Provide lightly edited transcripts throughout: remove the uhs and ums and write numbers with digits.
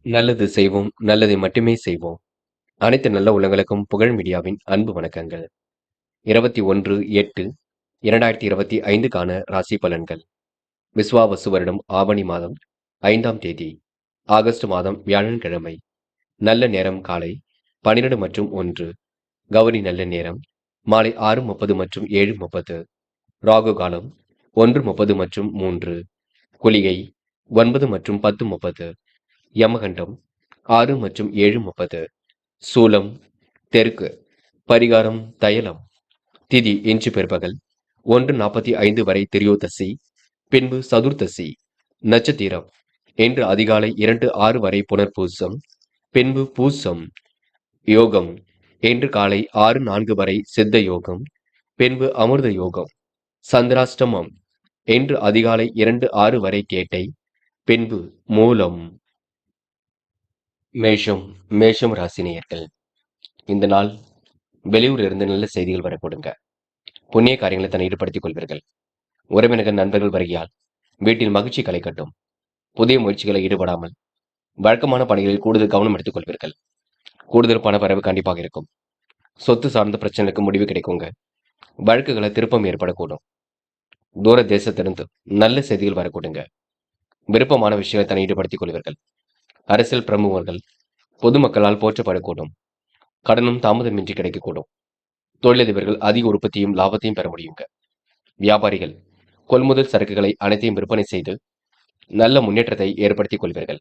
நல்லது செய்வோம், நல்லதை மட்டுமே செய்வோம். அனைத்து நல்ல உள்ளங்களுக்கும் புகழ் மீடியாவின் அன்பு வணக்கங்கள். 21/8/2025க்கான ராசி பலன்கள். விஸ்வாவசு வருடம் ஆவணி மாதம் 5ஆம் தேதி, ஆகஸ்ட் மாதம் வியாழன்கிழமை. நல்ல நேரம் காலை 12 மற்றும் 1. கௌரி நல்ல நேரம் மாலை 6:30 மற்றும் 7:30. ராகு காலம் 1:30 மற்றும் 3. குளிகை 9 மற்றும் 10:30. யமகண்டம் 6 மற்றும் 7:30. சூலம் தெற்கு. பரிகாரம் தைலம். திதி இன்று பிற்பகல் 1:45 வரை திரியோதசி, பின்பு சதுர்த்தசி. நட்சத்திரம் இன்று அதிகாலை 2:06 வரை புனர்பூசம், பின்பு பூசம். யோகம் இன்று காலை 6:04 வரை சித்த யோகம், பின்பு அமிர்த யோகம். சந்திராஷ்டமம் இன்று அதிகாலை 2:06 வரை கேட்டை, பின்பு மூலம். மேஷம் ராசினியர்கள். இந்த நாள் வெளியூர் இருந்து நல்ல செய்திகள் வரக்கூடுங்க. புண்ணிய காரியங்களை தன்னை ஈடுபடுத்திக் கொள்வீர்கள். உறவினர்கள் நண்பர்கள் வருகையால் வீட்டில் மகிழ்ச்சி களை கட்டும். புதிய முயற்சிகளை ஈடுபடாமல் வழக்கமான பணிகளில் கூடுதல் கவனம் எடுத்துக் கொள்வீர்கள். கூடுதல் பண வரவு கண்டிப்பாக இருக்கும். சொத்து சார்ந்த பிரச்சனைகளுக்கு முடிவு கிடைக்குங்க. வழக்குகளை திருப்பம் ஏற்படக்கூடும். தூர தேசத்திலிருந்து நல்ல செய்திகள் வரக்கூடுங்க. விருப்பமான விஷயங்களை தன்னை ஈடுபடுத்திக் கொள்வீர்கள். அரசியல் பிரமுகர்கள் பொதுமக்களால் போற்றப்படக்கூடும். கடனும் தாமதமின்றி கிடைக்கக்கூடும். தொழிலதிபர்கள் அதிக உற்பத்தியும் லாபத்தையும் பெற முடியுங்க. வியாபாரிகள் கொள்முதல் சரக்குகளை அனைத்தையும் விற்பனை செய்து நல்ல முன்னேற்றத்தை ஏற்படுத்திக் கொள்வீர்கள்.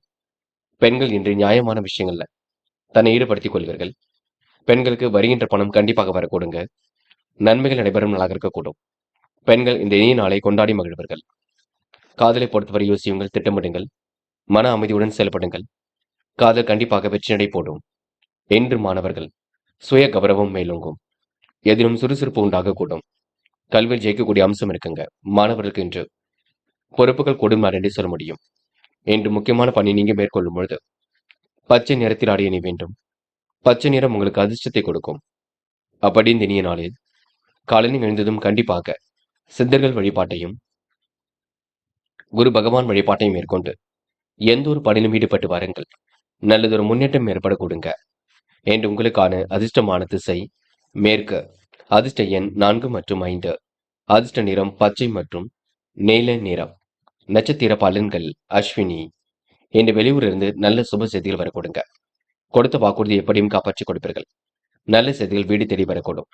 பெண்கள் இன்று நியாயமான விஷயங்கள்ல தன்னை ஈடுபடுத்திக் கொள்வீர்கள். பெண்களுக்கு வருகின்ற பணம் கண்டிப்பாக வரக்கூடுங்க. நன்மைகள் நடைபெறும் நாளாக இருக்கக்கூடும். பெண்கள் இந்த இனிய நாளை கொண்டாடி மகிழ்வர்கள். காதலை பொறுத்தவரை யோசியுங்கள், திட்டமிடுங்கள், மன அமைதியுடன் செயல்படுங்கள். காதல் கண்டிப்பாக வெற்றி நடை போடும். என்று மாணவர்கள் சுய கௌரவம் மேலோங்கும். எதிலும் சுறுசுறுப்பு உண்டாகக்கூடும். கல்வியில் ஜெயிக்கக்கூடிய அம்சம் இருக்குங்க. மாணவர்களுக்கு இன்று பொறுப்புகள் கூடும் என்று சொல்ல முடியும். என்று முக்கியமான பணி நீங்க மேற்கொள்ளும் பொழுது பச்சை நிறத்தில் ஆடிய நீ வேண்டும். பச்சை நிறம் உங்களுக்கு அதிர்ஷ்டத்தை கொடுக்கும். அப்படி இந்த இனிய நாளில் காலையில் எழுந்ததும் கண்டிப்பாக சித்தர்கள் வழிபாட்டையும் குரு பகவான் வழிபாட்டையும் மேற்கொண்டு எந்த ஒரு பணியிலும் ஈடுபட்டு வாருங்கள். நல்லதொரு முன்னேற்றம் ஏற்படக்கூடுங்க. என்று உங்களுக்கான அதிர்ஷ்டமான திசை மேற்கு. அதிர்ஷ்ட எண் 4 மற்றும் 5. அதிர்ஷ்ட நிறம் பச்சை மற்றும் நீல நிறம். நட்சத்திர பலன்கள் அஸ்வினி. இன்று வெளியூரிலிருந்து நல்ல சுப செய்திகள் வரக்கூடுங்க. கொடுத்த வாக்குறுதி எப்படியும் காப்பாற்றிக் கொடுப்பீர்கள். நல்ல செய்திகள் வீடு தேடி வரக்கூடும்.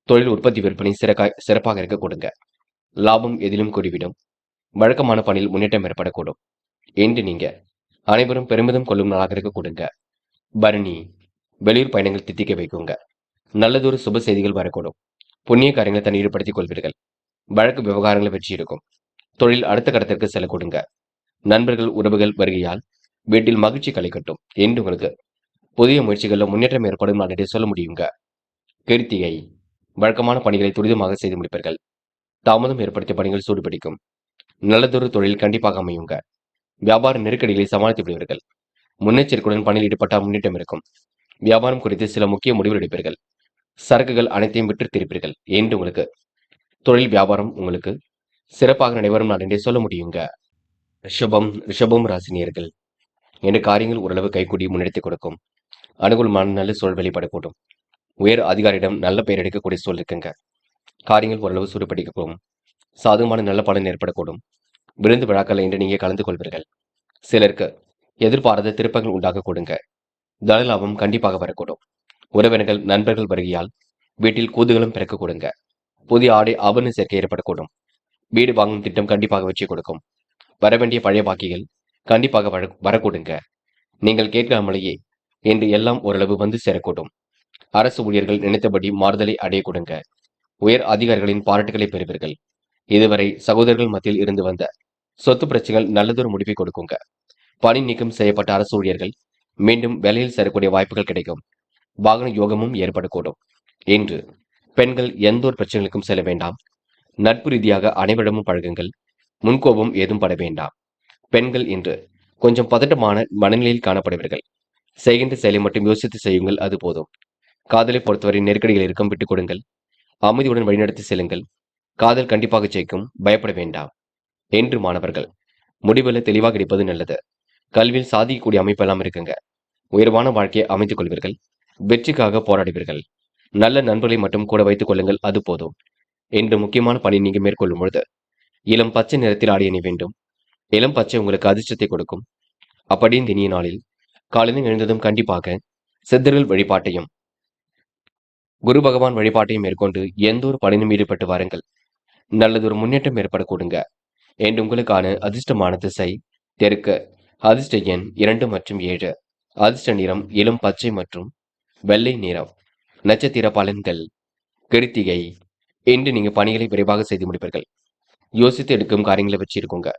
தொழில் உற்பத்தி விற்பனை சிறப்பாக இருக்கக்கூடுங்க. லாபம் எதிலும் கூடிவிடும். வழக்கமான பணியில் முன்னேற்றம் ஏற்படக்கூடும். இன்று நீங்க அனைவரும் பெருமிதம் கொள்ளும் நாளாக இருக்கக்கூடுங்க. பரணி வெளியூர் பயணங்கள் தித்திக்க வைக்குங்க. நல்லதொரு சுப செய்திகள் வரக்கூடும். புண்ணிய காரியங்களை தன்னை ஈடுபடுத்திக் கொள்வீர்கள். வழக்கு விவகாரங்களை வெற்றி இருக்கும். தொழில் அடுத்த கட்டத்திற்கு செல்லக்கூடுங்க. நண்பர்கள் உறவுகள் வருகையால் வீட்டில் மகிழ்ச்சி களை கட்டும். என்று உங்களுக்கு புதிய முயற்சிகளில் முன்னேற்றம் ஏற்படும் நான் சொல்ல முடியுங்க. கிருத்திகை வழக்கமான பணிகளை துரிதமாக செய்து முடிப்பீர்கள். தாமதம் ஏற்படுத்திய பணிகள் சூடுபிடிக்கும். நல்லதொரு தொழில் கண்டிப்பாக அமையுங்க. வியாபார நெருக்கடிகளை சமாளித்து விடுவீர்கள். முன்னெச்சரிக்கையுடன் பணியில் ஈடுபட்டால் முன்னேற்றம் இருக்கும். வியாபாரம் குறித்து சில முக்கிய முடிவுகள் எடுப்பீர்கள். சரக்குகள் அனைத்தையும் விற்று திருப்பீர்கள். என்று உங்களுக்கு தொழில் வியாபாரம் உங்களுக்கு சிறப்பாக நடைபெறும் நான் என்றே சொல்ல முடியுங்க. ரிஷபம் ராசினியர்கள். என்ற காரியங்கள் ஓரளவு கைகூடி முன்னெடுத்துக் கொடுக்கும். அனுகூலமான நல்ல சூழல் வெளிப்படக்கூடும். உயர் அதிகாரியிடம் நல்ல பெயர் எடுக்கக்கூடிய சூழல் இருக்குங்க. காரியங்கள் ஓரளவு சூடுபிடிக்கக்கூடும். சாதகமான நல்ல பலன் ஏற்படக்கூடும். விருந்து விழாக்கள் என்று நீங்க கலந்து கொள்வீர்கள். சிலருக்கு எதிர்பாராத திருப்பங்கள் உண்டாக கொடுங்க. தன லாபம் கண்டிப்பாக வரக்கூடும். உறவினர்கள் நண்பர்கள் வருகையால் வீட்டில் கூதுகளும் பிறக்க கொடுங்க. புதிய ஆடை ஆபரண சேர்க்கை ஏற்படக்கூடும். வீடு வாங்கும் திட்டம் கண்டிப்பாக வெற்றி கொடுக்கும். வரவேண்டிய பழைய பாக்கிகள் கண்டிப்பாக வரக்கூடுங்க. நீங்கள் கேட்காமலேயே என்று எல்லாம் ஓரளவு வந்து சேரக்கூடும். அரசு ஊழியர்கள் நினைத்தபடி மாறுதலை அடைய கொடுங்க. உயர் அதிகாரிகளின் பாராட்டுகளை பெறுவீர்கள். இதுவரை சகோதரர்கள் மத்தியில் இருந்து வந்த சொத்து பிரச்சனைகள் நல்லதொரு முடிவை கொடுக்குங்க. பணி நீக்கம் செய்யப்பட்ட அரசு ஊழியர்கள் மீண்டும் வேலையில் சேரக்கூடிய வாய்ப்புகள் கிடைக்கும். வாகன யோகமும் ஏற்படக்கூடும். என்று பெண்கள் எந்த ஒரு பிரச்சனைகளுக்கும் செல்ல வேண்டாம். நட்பு ரீதியாக அனைவரிடமும் பழகுங்கள். முன்கோபம் ஏதும் பட வேண்டாம். பெண்கள் இன்று கொஞ்சம் பதட்டமான மனநிலையில் காணப்படுவீர்கள். செய்கின்ற செயலை மட்டும் யோசித்து செய்யுங்கள், அது போதும். காதலை பொறுத்தவரை நெருக்கடிகள் இருக்கும், விட்டுக் கொடுங்கள். அமைதியுடன் வழிநடத்தி செல்லுங்கள். காதல் கண்டிப்பாக ஜெயிக்கும், பயப்பட வேண்டாம். என்று மாணவர்கள் முடிவுல தெளிவாக இருப்பது நல்லது. கல்வியில் சாதிக்கக்கூடிய அமைப்பு எல்லாம் இருக்குங்க. உயர்வான வாழ்க்கையை அமைத்துக் கொள்வீர்கள். வெற்றிக்காக போராடுவீர்கள். நல்ல நண்பர்களை மட்டும் கூட வைத்துக் கொள்ளுங்கள், அது போதும். என்று முக்கியமான பணி நீங்க மேற்கொள்ளும் பொழுது இளம் பச்சை நிறத்தில் ஆடை அணி வேண்டும். இளம் பச்சை உங்களுக்கு அதிர்ஷ்டத்தை கொடுக்கும். அப்படி இந்த இனிய நாளில் காலையில் எழுந்ததும் கண்டிப்பாக சித்தர்கள் வழிபாட்டையும் குரு பகவான் வழிபாட்டையும் மேற்கொண்டு எந்த ஒரு பணியிலும் ஈடுபட்டு வாருங்கள். நல்லதொரு முன்னேற்றம் ஏற்படக்கூடுங்க. என்று உங்களுக்கான அதிர்ஷ்டமான திசை தெற்கு. அதிர்ஷ்ட எண் 2 மற்றும் 7. அதிர்ஷ்ட நிறம் இளம் பச்சை மற்றும் வெள்ளை நிறம். நட்சத்திர பலன்கள். கிருத்திகை. இன்று நீங்க பணிகளை விரைவாக செய்து முடிப்பீர்கள். யோசித்து எடுக்கும் காரியங்களை வச்சு இருக்குங்க.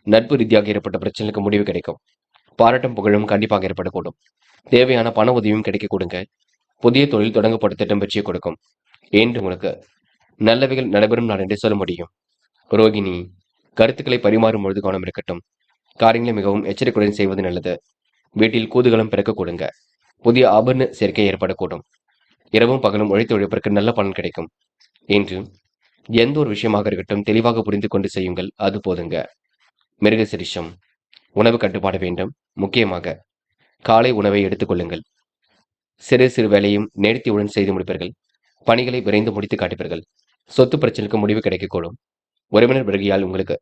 நட்பு ரீதியாக ஏற்பட்ட பிரச்சனைக்கு முடிவு கிடைக்கும். பாராட்டும் புகழும் கண்டிப்பாக ஏற்படக்கூடும். தேவையான பண உதவியும் கிடைக்க கொடுங்க. புதிய தொழில் தொடங்கப்பட்ட திட்டம் வெற்றியை கொடுக்கும். என்று உங்களுக்கு நல்லவைகள் நடைபெறும் நாள் என்று சொல்ல முடியும். ரோகிணி. கருத்துக்களை பரிமாறும் பொழுது கவனம் இருக்கட்டும். காரியங்களை மிகவும் எச்சரிக்கையுடன் செய்வது நல்லது. வீட்டில் கூதுகளும் பிறக்க கொடுங்க. புதிய ஆபரண சேர்க்கை ஏற்படக்கூடும். இரவும் பகலும் உழைத்து உழைப்பிற்கு நல்ல பலன் கிடைக்கும். இன்று எந்த ஒரு விஷயமாக இருக்கட்டும் தெளிவாக புரிந்து கொண்டு செய்யுங்கள், அது போதுங்க. மிருகசிரிஷம். உணவு கட்டுப்பாடு வேண்டும். முக்கியமாக காலை உணவை எடுத்துக் கொள்ளுங்கள். சிறு சிறு வேலையும் நேர்த்தியுடன் செய்து முடிப்பீர்கள். பணிகளை விரைந்து முடித்து காட்டுப்பீர்கள். சொத்து பிரச்சனைக்கு முடிவு கிடைக்கக்கூடும். உறவினர் வருகையால் உங்களுக்கு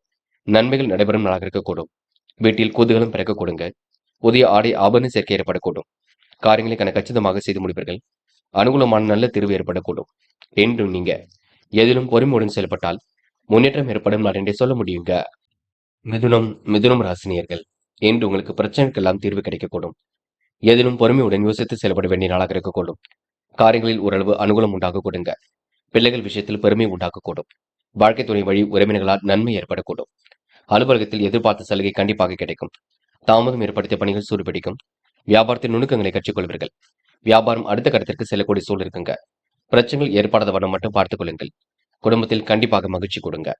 நன்மைகள் நடைபெறும் நாளாக இருக்கக்கூடும். வீட்டில் கூதுகளும் பிறக்க கொடுங்க. புதிய ஆடை ஆபரண சேர்க்கை ஏற்படக்கூடும். காரியங்களை கச்சிதமாக செய்து முடிப்பீர்கள். அனுகூலமான நல்ல தீர்வு ஏற்படக்கூடும். என்றும் நீங்க எதிலும் பொறுமையுடன் செயல்பட்டால் முன்னேற்றம் ஏற்படும் நாள் என்றே சொல்ல முடியுங்க. மிதுனம் ராசினியர்கள். என்று உங்களுக்கு பிரச்சனைக்கெல்லாம் தீர்வு கிடைக்கக்கூடும். எதிலும் பொறுமையுடன் யோசித்து செயல்பட வேண்டிய நாளாக இருக்கக்கூடும். காரியங்களில் ஓரளவு அனுகூலம் உண்டாக கொடுங்க. பிள்ளைகள் விஷயத்தில் பெருமை உண்டாக்கக்கூடும். வாழ்க்கை துணை வழி உறவினர்களால் நன்மை ஏற்படக்கூடும். அலுவலகத்தில் எதிர்பார்த்த சலுகை கண்டிப்பாக கிடைக்கும். தாமதம் ஏற்படுத்திய பணிகள் சூடுபிடிக்கும். வியாபாரத்தின் நுணுக்கங்களை கற்றுக்கொள்வீர்கள். வியாபாரம் அடுத்த கட்டத்திற்கு செல்லக்கூடிய சூழல் இருக்குங்க. பிரச்சனைகள் ஏற்படாத வண்ணம் மட்டும் பார்த்துக் கொள்ளுங்கள். குடும்பத்தில் கண்டிப்பாக மகிழ்ச்சி கொடுங்க.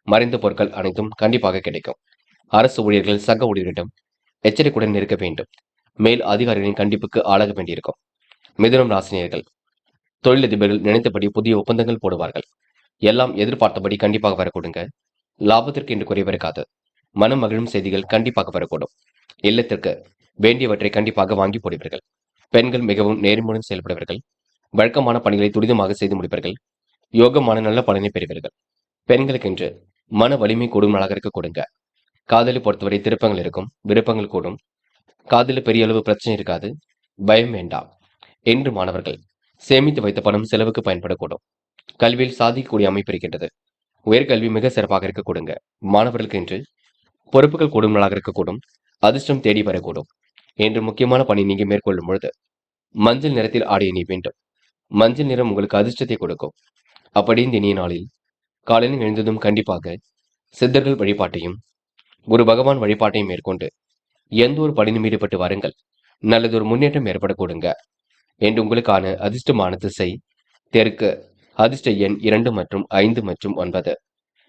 மறைந்த பொருட்கள் அனைத்தும் கண்டிப்பாக கிடைக்கும். அரசு ஊழியர்கள் சக ஊழியரிடம் எச்சரிக்கையுடன் இருக்க வேண்டும். மேல் அதிகாரிகளின் கண்டிப்புக்கு ஆளாக வேண்டியிருக்கும். மிதுனம் ராசினியர்கள். தொழிலதிபர்கள் நினைத்தபடி புதிய ஒப்பந்தங்கள் போடுவார்கள். எல்லாம் எதிர்பார்த்தபடி கண்டிப்பாக வரக்கூடுங்க. லாபத்திற்கு என்று குறைவு இருக்காது. மனம் மகிழும் செய்திகள் கண்டிப்பாக வரக்கூடும். இல்லத்திற்கு வேண்டியவற்றை கண்டிப்பாக வாங்கி போடுவீர்கள். பெண்கள் மிகவும் நேர்மையுடன் செயல்படுவீர்கள். வழக்கமான பணிகளை துரிதமாக செய்து முடிப்பீர்கள். யோகமான நல்ல பலனை பெறுவீர்கள். பெண்களுக்கென்று மன வலிமை கூடும் நாளாக இருக்க கொடுங்க. காதலை பொறுத்தவரை திருப்பங்கள் இருக்கும். விருப்பங்கள் கூடும். காதலில் பெரிய அளவு பிரச்சனை இருக்காது. பயம் வேண்டாம். என்று மாணவர்கள் சேமித்து வைத்த பணம் செலவுக்கு பயன்படக்கூடும். கல்வியில் சாதிக்கக்கூடிய அமைப்பு இருக்கின்றது. உயர்கல்வி மிக சிறப்பாக இருக்க கொடுங்க. மாணவர்களுக்கு என்று பொறுப்புகள் கூடும் நாளாக இருக்கக்கூடும். அதிர்ஷ்டம் தேடி வரக்கூடும். என்று முக்கியமான பணி நீங்க மேற்கொள்ளும் பொழுது மஞ்சள் நிறத்தில் ஆடை அணிய வேண்டும். மஞ்சள் நிறம் உங்களுக்கு அதிர்ஷ்டத்தை கொடுக்கும். அப்படி இந்த இனிய நாளில் காலையில் எழுந்ததும் கண்டிப்பாக சித்தர்கள் வழிபாட்டையும் குரு பகவான் வழிபாட்டையும் மேற்கொண்டு எந்த ஒரு பணியும் ஈடுபட்டு வாருங்கள். நல்லதொரு முன்னேற்றம் ஏற்படக்கூடுங்க. என்று உங்களுக்கான அதிர்ஷ்டமான திசை தெற்கு. அதிர்ஷ்ட எண் 2 மற்றும் 5 மற்றும் 9.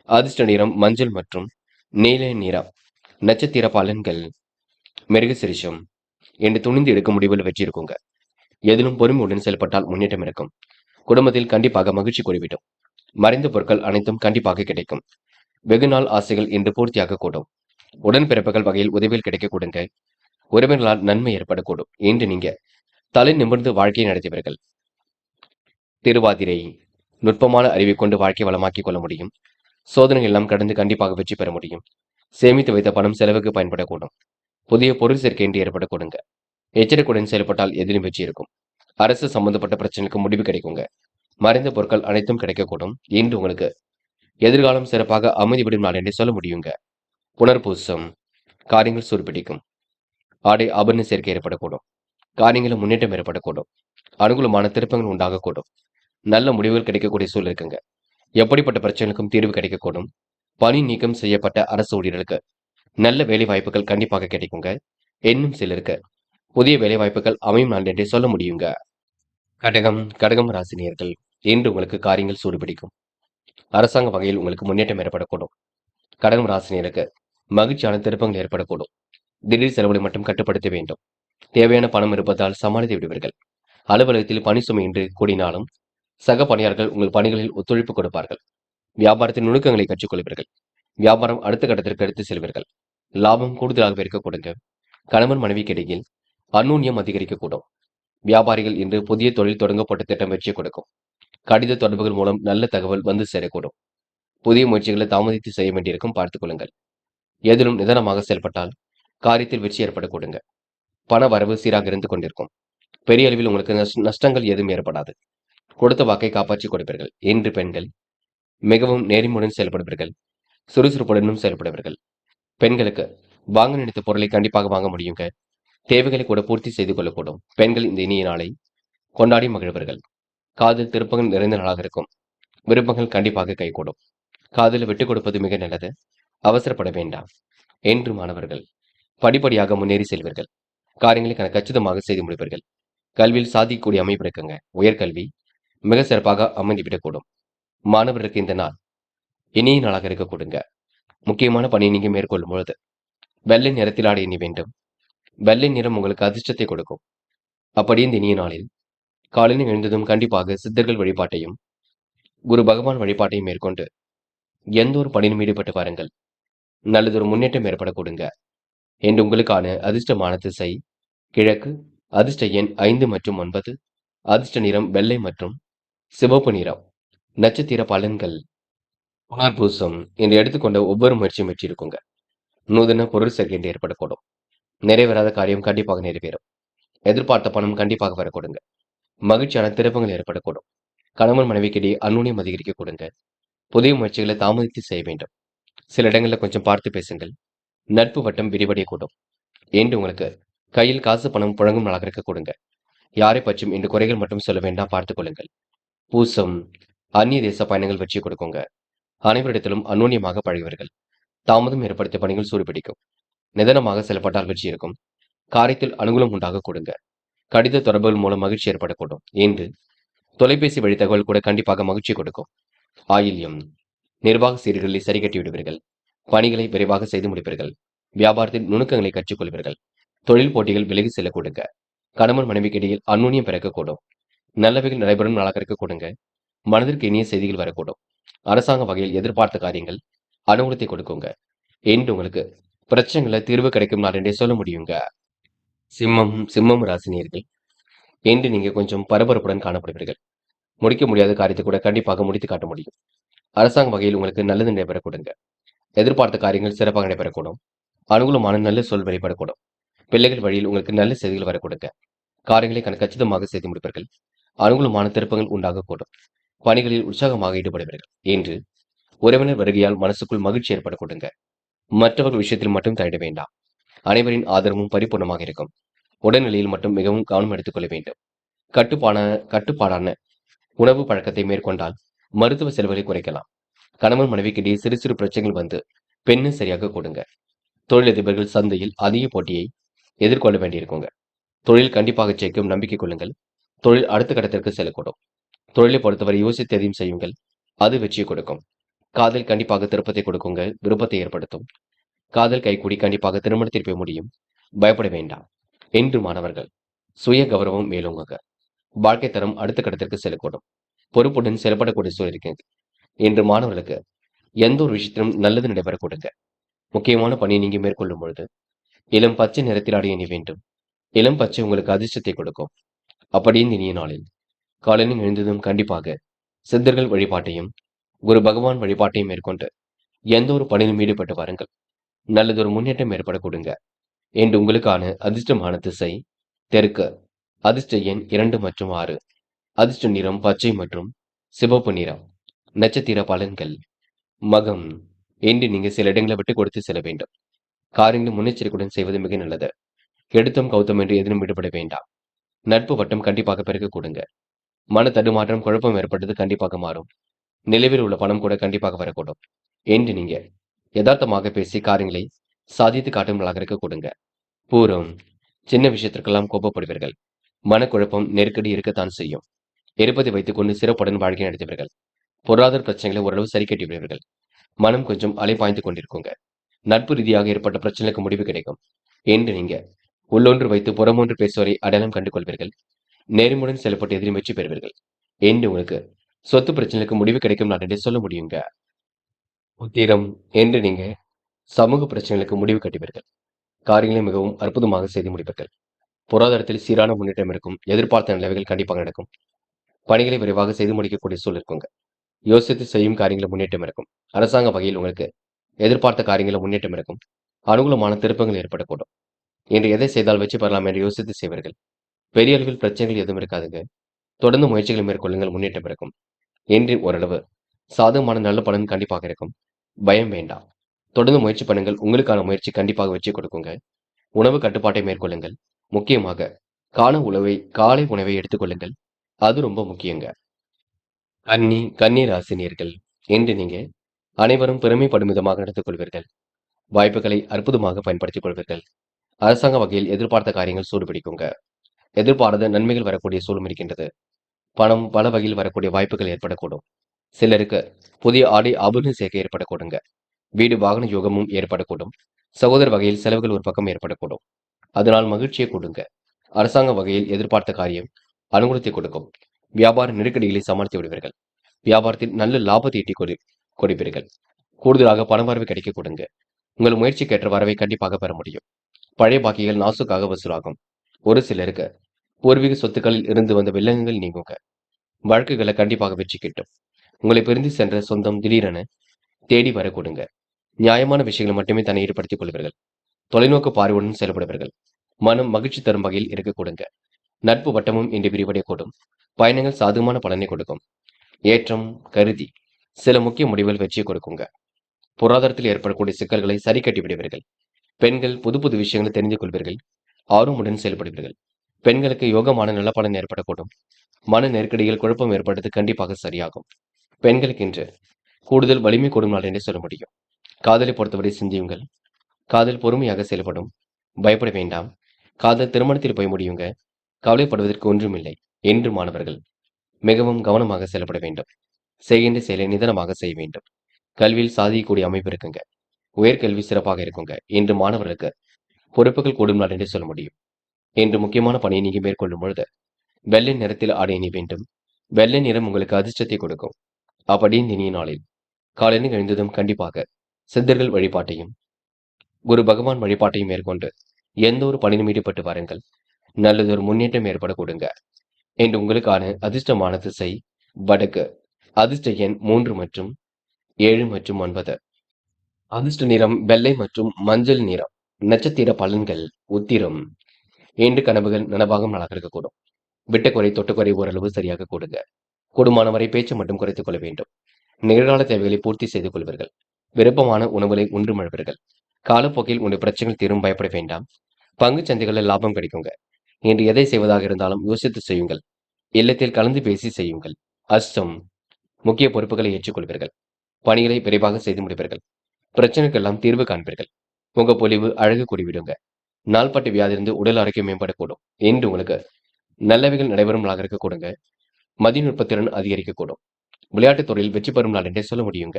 அதிர்ஷ்ட நிறம் மஞ்சள் மற்றும் நீல நிறம். நட்சத்திர பலன்கள். மிருகசிரிஷம். என்று துணிந்து எடுக்கும் முடிவில் வெற்றி இருக்குங்க. எதிலும் பொறுமையுடன் செயல்பட்டால் முன்னேற்றம் இருக்கும். குடும்பத்தில் கண்டிப்பாக மகிழ்ச்சி கூறிவிடும். மறைந்த பொருட்கள் அனைத்தும் கண்டிப்பாக கிடைக்கும். வெகுநாள் ஆசைகள் இன்று பூர்த்தியாக கூடும். உடன்பிறப்புகள் வகையில் உதவியில் கிடைக்க கொடுங்க. உறவினர்களால் நன்மை ஏற்படக்கூடும். என்று நீங்க தலை நிமிர்ந்து வாழ்க்கையை நடத்தியவர்கள். திருவாதிரை. நுட்பமான அறிவை கொண்டு வாழ்க்கை வளமாக்கிக் கொள்ள முடியும். சோதனை எல்லாம் கடந்து கண்டிப்பாக வெற்றி பெற முடியும். சேமித்து வைத்த பணம் செலவுக்கு பயன்படக்கூடும். புதிய பொருள் சேர்க்கை என்று ஏற்படக்கூடுங்க. எச்சரிக்கையுடன் செயல்பட்டால் எதிலும் வெற்றி இருக்கும். அரசு சம்பந்தப்பட்ட பிரச்சனைக்கு முடிவு கிடைக்குங்க. மறைந்த பொருட்கள் அனைத்தும் கிடைக்கக்கூடும். இன்று உங்களுக்கு எதிர்காலம் சிறப்பாக அமைதிவிடும் நாள் என்று சொல்ல முடியுங்க. புனர்பூசம். காரியங்கள் சூடுபிடிக்கும். ஆடை ஆபரண சேர்க்கை ஏற்படக்கூடும். காரியங்களில் முன்னேற்றம் ஏற்படக்கூடும். அனுகூலமான திருப்பங்கள் உண்டாகக்கூடும். நல்ல முடிவுகள் கிடைக்கக்கூடிய சூழல் இருக்குங்க. எப்படிப்பட்ட பிரச்சனைகளுக்கும் தீர்வு கிடைக்கக்கூடும். பணி நீக்கம் செய்யப்பட்ட அரசு ஊழியர்களுக்கு நல்ல வேலை வாய்ப்புகள் கண்டிப்பாக கிடைக்குங்க. இன்னும் சிலருக்கு புதிய வேலை வாய்ப்புகள் அமையும் நாள் என்றே சொல்ல முடியுங்க. கடகம் ராசினியர்கள். இன்று உங்களுக்கு காரியங்கள் சூடுபிடிக்கும். அரசாங்க வகையில் உங்களுக்கு முன்னேற்றம் ஏற்படக்கூடும். கடகம் ராசினியருக்கு மகிழ்ச்சியான திருப்பங்கள் ஏற்படக்கூடும். திடீர் செலவுகளை மட்டும் கட்டுப்படுத்த வேண்டும். தேவையான பணம் இருப்பதால் சமாளித்து விடுவீர்கள். அலுவலகத்தில் பணி சுமை இன்று கூடினாலும் சக பணியாளர்கள் உங்கள் பணிகளில் ஒத்துழைப்பு கொடுப்பார்கள். வியாபாரத்தின் நுணுக்கங்களை கற்றுக்கொள்வீர்கள். வியாபாரம் அடுத்த கட்டத்திற்கு எடுத்து செல்வீர்கள். லாபம் கூடுதலாக இருக்க கொடுங்க. கணவன் மனைவிக்கு இடையில் அந்யோன்யம் அதிகரிக்கக்கூடும். வியாபாரிகள் இன்று புதிய தொழில் தொடங்கப்பட்ட திட்டம் வெற்றி கொடுக்கும். கடித தொடர்புகள் மூலம் நல்ல தகவல் வந்து சேரக்கூடும். புதிய முயற்சிகளை தாமதித்து செய்ய வேண்டியிருக்கும், பார்த்துக் கொள்ளுங்கள். எதிலும் நிதானமாக செயல்பட்டால் காரியத்தில் வெற்றி ஏற்படக்கூடுங்க. பண வரவு சீராக இருந்து கொண்டிருக்கும். பெரிய அளவில் உங்களுக்கு நஷ்டங்கள் எதுவும் ஏற்படாது. கொடுத்த வாக்கை காப்பாற்றிக் கொடுப்பீர்கள். இன்று பெண்கள் மிகவும் நேர்மையுடன் செயல்படுவீர்கள். சுறுசுறுப்புடனும் செயல்படுவீர்கள். பெண்களுக்கு வாங்க நினைத்த பொருளை கண்டிப்பாக வாங்க முடியுங்க. தேவைகளை கூட பூர்த்தி செய்து கொள்ளக்கூடும். பெண்கள் இந்த இனிய நாளை கொண்டாடி மகிழ்வர்கள். காதல் திருப்பங்கள் நிறைந்த நாளாக இருக்கும். விருப்பங்கள் கண்டிப்பாக கைகூடும். காதலை விட்டுக் கொடுப்பது மிக நல்லது. அவசரப்பட வேண்டாம். என்று மாணவர்கள் படிப்படியாக முன்னேறி செல்வீர்கள். காரியங்களை கச்சிதமாக செய்து முடிப்பீர்கள். கல்வியில் சாதிக்கக்கூடிய அமைப்பு இருக்குங்க. உயர்கல்வி மிக சிறப்பாக அமைந்துவிடக்கூடும். மாணவர்களுக்கு இந்த நாள் இனிய நாளாக இருக்க கொடுங்க. முக்கியமான பணியை நீங்க மேற்கொள்ளும் பொழுது வெள்ளை நிறத்தில் ஆடை எண்ணி வேண்டும். வெள்ளை நிறம் உங்களுக்கு அதிர்ஷ்டத்தை கொடுக்கும். அப்படியே இந்த இனிய நாளில் காலையில் எழுந்ததும் கண்டிப்பாக சித்தர்கள் வழிபாட்டையும் குரு பகவான் வழிபாட்டையும் மேற்கொண்டு எந்த ஒரு பணியிலும் ஈடுபட்டு பாருங்கள். நல்லதொரு முன்னேற்றம் ஏற்பட கொடுங்க. என்று உங்களுக்கான அதிர்ஷ்டமான திசை கிழக்கு. அதிர்ஷ்ட எண் 5 மற்றும் 9. அதிர்ஷ்ட நிறம் வெள்ளை மற்றும் சிவப்பு நிறம். நட்சத்திர பலன்கள். புனர்பூசம் என்று எடுத்துக்கொண்ட ஒவ்வொரு முயற்சியும் வெற்றி இருக்குங்க. நூதன பொருள் சேர்க்கை ஏற்படக்கூடும். நிறைவேறாத காரியம் கண்டிப்பாக நிறைவேறும். எதிர்பார்த்த பணம் கண்டிப்பாக வரக்கூடுங்க. மகிழ்ச்சியான திருப்பங்கள் ஏற்படக்கூடும். கணவன் மனைவிக்கிடையே அந்யோன்யம் அதிகரிக்க கொடுங்க. புதிய முயற்சிகளை தாமதித்து செய்ய வேண்டும். சில இடங்களில் கொஞ்சம் பார்த்து பேசுங்கள். நட்பு வட்டம் விரிவடையக்கூடும். என்று உங்களுக்கு கையில் காசு பணம் புழங்கும் நாளாக இருக்க கொடுங்க. யாரை பற்றியும் இன்று குறைகள் மட்டும் சொல்ல வேண்டாம், பார்த்துக் கொள்ளுங்கள். பூசம் அந்நிய தேச பயணங்கள் வெற்றி கொடுக்குங்க. அனைவரிடத்திலும் அந்யோன்யமாக பழகுவீர்கள். தாமதம் ஏற்படுத்திய பணிகள் சூடுபிடிக்கும். நிதானமாக செயல்பட்டால் வெற்றி இருக்கும். காரியத்தில் அனுகூலம் உண்டாக கொடுங்க. கடித தொடர்புகள் மூலம் மகிழ்ச்சி ஏற்படக்கூடும். என்று தொலைபேசி வழி தகவல் கூட கண்டிப்பாக மகிழ்ச்சி கொடுக்கும். ஆயில்யம் நிர்வாக சீர்களில் சரி கட்டி விடுவீர்கள். பணிகளை விரைவாக செய்து முடிப்பீர்கள். வியாபாரத்தில் நுணுக்கங்களை கற்றுக்கொள்வீர்கள். தொழில் போட்டிகள் விலகி செல்ல கொடுங்க. கணவன் மனைவிக்கு இடையில் அந்யோன்யம் பிறக்கக்கூடும். நல்லவைகள் நடைபெறும் நாளாக இருக்க கொடுங்க. மனதிற்கு இனிய செய்திகள் வரக்கூடும். அரசாங்க வகையில் எதிர்பார்த்த காரியங்கள் அனுகூலத்தை கொடுக்குங்க. என்று உங்களுக்கு பிரச்சனைகளை தீர்வு கிடைக்கும் நாள் என்றே சொல்ல முடியுங்க. சிம்மம் ராசினியர்கள் என்று நீங்க கொஞ்சம் பரபரப்புடன் காணப்படுவீர்கள். முடிக்க முடியாத காரியத்தை கூட கண்டிப்பாக முடித்து காட்ட முடியும். அரசாங்க வகையில் உங்களுக்கு நல்லது நடைபெற கொடுங்க. எதிர்பார்த்த காரியங்கள் சிறப்பாக நடைபெறக்கூடும். அனுகூலமான நல்ல சொல் வெளிப்படக்கூடும். பிள்ளைகள் வழியில் உங்களுக்கு நல்ல செய்திகள் வரக்கூடுங்க. காரியங்களை கச்சிதமாக செய்து முடிப்பீர்கள். அனுகூலமான திருப்பங்கள் உண்டாகக்கூடும். பணிகளில் உற்சாகமாக ஈடுபடுவீர்கள். என்று உறவினர் வருகையால் மனசுக்குள் மகிழ்ச்சி ஏற்பட கொடுங்க. மற்றவர்கள் விஷயத்தில் மட்டும் தலையிட வேண்டாம். அனைவரின் ஆதரவும் பரிபூர்ணமாக இருக்கும். உடல்நிலையில் மட்டும் மிகவும் கவனம் எடுத்துக் கொள்ள வேண்டும். கட்டுப்பாடான உணவு பழக்கத்தை மேற்கொண்டால் மருத்துவ செலவுகளை குறைக்கலாம். கணவன் மனைவிக்கிடையே சிறு சிறு பிரச்சனைகள் வந்து பெண்ணு சரியாக கொடுங்க. தொழிலதிபர்கள் சந்தையில் அதிக போட்டியை எதிர்கொள்ள வேண்டியிருக்குங்க. தொழில் கண்டிப்பாக ஜெயிக்கும், நம்பிக்கை கொள்ளுங்கள். தொழில் அடுத்த கட்டத்திற்கு செல்லக்கூடும். தொழிலை பொறுத்தவரை யோசித்து எதையும் செய்யுங்கள். அது வெற்றியை கொடுக்கும். காதல் கண்டிப்பாக திருப்பத்தை கொடுக்குங்க, விருப்பத்தை ஏற்படுத்தும். காதல் கைகூடி கண்டிப்பாக திருமணத்தில் போய் முடியும். பயப்பட வேண்டாம். என்று மாணவர்கள் சுய கௌரவம் மேலோங்குங்க. வாழ்க்கை தரம் அடுத்த கட்டத்திற்கு செல்லக்கூடும். பொறுப்புடன் செயல்படக்கூடிய சூழல் இருக்கிறது. என்று மாணவர்களுக்கு எந்த ஒரு விஷயத்திலும் நல்லது நடைபெற கொடுங்க. முக்கியமான பணியை நீங்க மேற்கொள்ளும் பொழுது இளம் பச்சை நிறத்தில் ஆடை அணிய வேண்டும். இளம் பச்சை உங்களுக்கு அதிர்ஷ்டத்தை கொடுக்கும். அப்படியே இனிய நாளில் காலையில் எழுந்ததும் கண்டிப்பாக சித்தர்கள் வழிபாட்டையும் குரு பகவான் வழிபாட்டையும் மேற்கொண்டு எந்த ஒரு பணியிலும் ஈடுபட்டு வாருங்கள். நல்லதொரு முன்னேற்றம் ஏற்பட கொடுங்க. என்று உங்களுக்கான அதிர்ஷ்டமான திசை தெற்கு. அதிர்ஷ்ட எண் 2 மற்றும் 6. அதிர்ஷ்ட நிறம் பச்சை மற்றும் சிவப்பு நிறம். நட்சத்திர பலன்கள். மகம் என்று நீங்க சில இடங்களை விட்டு கொடுத்து செல்ல வேண்டும். காரியங்களை முன்னெச்சரிக்கையுடன் செய்வது மிக நல்லது. எடுத்தம் கௌத்தம் என்று எதிலும் ஈடுபட வேண்டாம். நட்பு வட்டம் கண்டிப்பாக பெருக்க கொடுங்க. மன தடுமாற்றம் குழப்பம் ஏற்பட்டது கண்டிப்பாக மாறும். நிலவில் உள்ள பணம் கூட கண்டிப்பாக வரக்கூடும். என்று நீங்க யதார்த்தமாக பேசி காரியங்களை சாதித்து காட்டும்களாக இருக்க கொடுங்க. பூரம் சின்ன விஷயத்திற்கெல்லாம் கோபப்படுவீர்கள். மனக்குழப்பம் நெருக்கடி இருக்கத்தான் செய்யும். இருப்பதை வைத்துக் கொண்டு சிறப்புடன் வாழ்க்கை நடத்துவீர்கள். பொருளாதார பிரச்சனைகளை ஓரளவு சரி கட்டி விடுவீர்கள். மனம் கொஞ்சம் அலைபாய்ந்து கொண்டிருக்குங்க. நட்பு ரீதியாக ஏற்பட்ட பிரச்சனைக்கு முடிவு கிடைக்கும். என்று நீங்க உள்ளொன்று வைத்து புறமொன்று பேசுவதை அடையாளம் கண்டு கொள்வீர்கள். நேர்முடன் செயல்பட்டு எதிரும் வெற்றி பெறுவீர்கள். என்று உங்களுக்கு சொத்து பிரச்சனைக்கு முடிவு கிடைக்கும் நான் சொல்ல முடியுங்க. உத்திரம் என்று நீங்க சமூக பிரச்சனைகளுக்கு முடிவு கட்டுவீர்கள். காரியங்களை மிகவும் அற்புதமாக செய்து முடிப்பீர்கள். பொருளாதாரத்தில் சீரான முன்னேற்றம் இருக்கும். எதிர்பார்த்த நிலைமைகள் கண்டிப்பாக நடக்கும். பணிகளை விரைவாக செய்து முடிக்கக்கூடிய சூழல் இருக்குங்க. யோசித்து செய்யும் காரியங்களில் முன்னேற்றம் இருக்கும். அரசாங்க வகையில் உங்களுக்கு எதிர்பார்த்த காரியங்களில் முன்னேற்றம் இருக்கும். அனுகூலமான திருப்பங்கள் ஏற்படக்கூடும். இன்று எதை செய்தால் வெற்றி பெறலாம் என்று யோசித்து செய்வீர்கள். பெரிய அளவில் பிரச்சனைகள் எதுவும் இருக்காதுங்க. தொடர்ந்து முயற்சிகளை மேற்கொள்ளுங்கள், முன்னேற்றம் இருக்கும். இன்று ஓரளவு சாதகமான நல்ல பலன் கண்டிப்பாக இருக்கும். பயம் வேண்டாம். தொடர்ந்து முயற்சி பண்ணுங்கள். உங்களுக்கான முயற்சி கண்டிப்பாக வெற்றி கொடுக்குங்க. உணவு கட்டுப்பாட்டை மேற்கொள்ளுங்கள். முக்கியமாக காலை உணவை எடுத்துக்கொள்ளுங்கள். அது ரொம்ப முக்கியங்க. கன்னி ராசினியர்கள், இன்று நீங்க அனைவரும் பெருமைப்படும் விதமாக நடந்து கொள்வீர்கள். வாய்ப்புகளை அற்புதமாக பயன்படுத்திக் கொள்வீர்கள். அரசாங்க வகையில் எதிர்பார்த்த காரியங்கள் சூடுபிடிக்குங்க. எதிர்பாராத நன்மைகள் வரக்கூடிய சூழலும் இருக்கின்றது. பணம் பல வகையில் வரக்கூடிய வாய்ப்புகள் ஏற்படக்கூடும். சிலருக்கு புதிய ஆடை ஆபரண சேர்க்கை ஏற்படக்கூடுங்க. வீடு வாகன யோகமும் ஏற்படக்கூடும். சகோதர வகையில் செலவுகள் ஒரு பக்கம் ஏற்படக்கூடும். அதனால் மகிழ்ச்சியை கொடுங்க. அரசாங்க வகையில் எதிர்பார்த்த காரியம் அனுகூலத்தை கொடுக்கும். வியாபார நெருக்கடிகளை சமாளித்து விடுவீர்கள். வியாபாரத்தில் நல்ல லாபத்தை கொடுப்பீர்கள். கூடுதலாக பணவரவு கிடைக்க கொடுங்க. உங்கள் முயற்சிக்கேற்ற வரவை கண்டிப்பாக பெற முடியும். பழைய பாக்கிகள் நாசுக்காக வசூலாகும். ஒரு சிலருக்கு பூர்வீக சொத்துக்களில் இருந்து வந்த வில்லங்கங்கள் நீங்குங்க. வழக்குகளை கண்டிப்பாக வெற்றி கிட்டும். உங்களை பிரிந்து சென்ற சொந்தம் திடீரென தேடி வர கொடுங்க. நியாயமான விஷயங்களை மட்டுமே தன்னை ஈடுபடுத்திக் கொள்வீர்கள். தொலைநோக்கு பார்வையுடன் செயல்படுவீர்கள். மனம் மகிழ்ச்சி தரும் வகையில் இருக்க கொடுங்க. நட்பு வட்டமும் இன்று விரிவடையக்கூடும். பயணங்கள் சாதகமான பலனை கொடுக்கும். ஏற்றம் கருதி சில முக்கிய முடிவுகள் வெற்றியை கொடுக்குங்க. பொருளாதாரத்தில் ஏற்படக்கூடிய சிக்கல்களை சரி கட்டி விடுவீர்கள். பெண்கள் புது புது விஷயங்களை தெரிந்து கொள்வீர்கள். ஆர்வமுடன் செயல்படுவீர்கள். பெண்களுக்கு யோகமான நல்ல பலன் ஏற்படக்கூடும். மன நெருக்கடிகள் குழப்பம் ஏற்படுவது கண்டிப்பாக சரியாகும். பெண்களுக்கு இன்று கூடுதல் வலிமை கூடும் நாள் என்று சொல்ல முடியும். காதலை பொறுத்தவரை சிந்தியுங்கள். காதல் பொறுமையாக செயல்படும். பயப்பட வேண்டாம். காதல் திருமணத்தில் போய் முடியுங்க. கவலைப்படுவதற்கு ஒன்றுமில்லை என்று மாணவர்கள் மிகவும் கவனமாக செயல்பட வேண்டும். செய்கின்ற செயலை நிதானமாக செய்ய வேண்டும். கல்வியில் சாதிக்கக்கூடிய அமைப்பு இருக்குங்க. உயர்கல்வி சிறப்பாக இருக்குங்க. இன்று மாணவர்களுக்கு பொறுப்புகள் கூடும் நாள் என்று சொல்ல முடியும். இன்று முக்கியமான பணியை நீங்க மேற்கொள்ளும் பொழுது வெள்ளை நிறத்தில் ஆடை அணி வேண்டும். வெள்ளை நிறம் உங்களுக்கு அதிர்ஷ்டத்தை கொடுக்கும். அப்படி இந்த இனிய நாளில் காலையில் எழுந்ததும் கண்டிப்பாக சித்தர்கள் வழிபாட்டையும் குரு பகவான் வழிபாட்டையும் மேற்கொண்டு எந்த ஒரு பணியிலும் ஈடுபட்டு வாருங்கள். நல்லதொரு முன்னேற்றம் ஏற்பட கொடுங்க. இன்று உங்களுக்கான அதிர்ஷ்டமான திசை வடக்கு. அதிர்ஷ்ட எண் 3 மற்றும் 7 மற்றும் 9. அதிர்ஷ்ட நிறம் வெள்ளை மற்றும் மஞ்சள் நிறம். நட்சத்திர பலன்கள் உத்திரம். இன்று கனவுகள் நனவாகும் நாளாக இருக்கக்கூடும். விட்டக்குறை தொட்டுக்குறை ஓரளவு சரியாக கொடுங்க. கூடுமானவரை பேச்சு மட்டும் குறைத்துக் கொள்ள வேண்டும். நிகழ்கால தேவைகளை பூர்த்தி செய்து கொள்வீர்கள். விருப்பமான உணவுகளை உண்டு மழுவீர்கள். காலப்போக்கில் உங்கள் பிரச்சனைகள் தீரும், பயப்பட வேண்டாம். பங்கு சந்தைகளில் லாபம் கிடைக்குங்க. இன்று எதை செய்வதாக இருந்தாலும் யோசித்து செய்யுங்கள். இல்லத்தில் கலந்து பேசி செய்யுங்கள். அஷ்டம். முக்கிய பொறுப்புகளை ஏற்றுக்கொள்வீர்கள். பணிகளை விரைவாக செய்து முடிப்பீர்கள். பிரச்சனைக்கெல்லாம் தீர்வு காண்பீர்கள். உங்க பொலிவு அழகு கூடிவிடுங்க. நாள்பட்ட வியாதியிலிருந்து உடல் ஆரோக்கியம் மேம்படக்கூடும். இன்று உங்களுக்கு நல்லவைகள் நடைபெறும் நாளாக இருக்க கொடுங்க. மதிநுட்பத்திறன் அதிகரிக்கக்கூடும். விளையாட்டுத் துறையில் வெற்றி பெறும் நாள் என்றே சொல்ல முடியுங்க.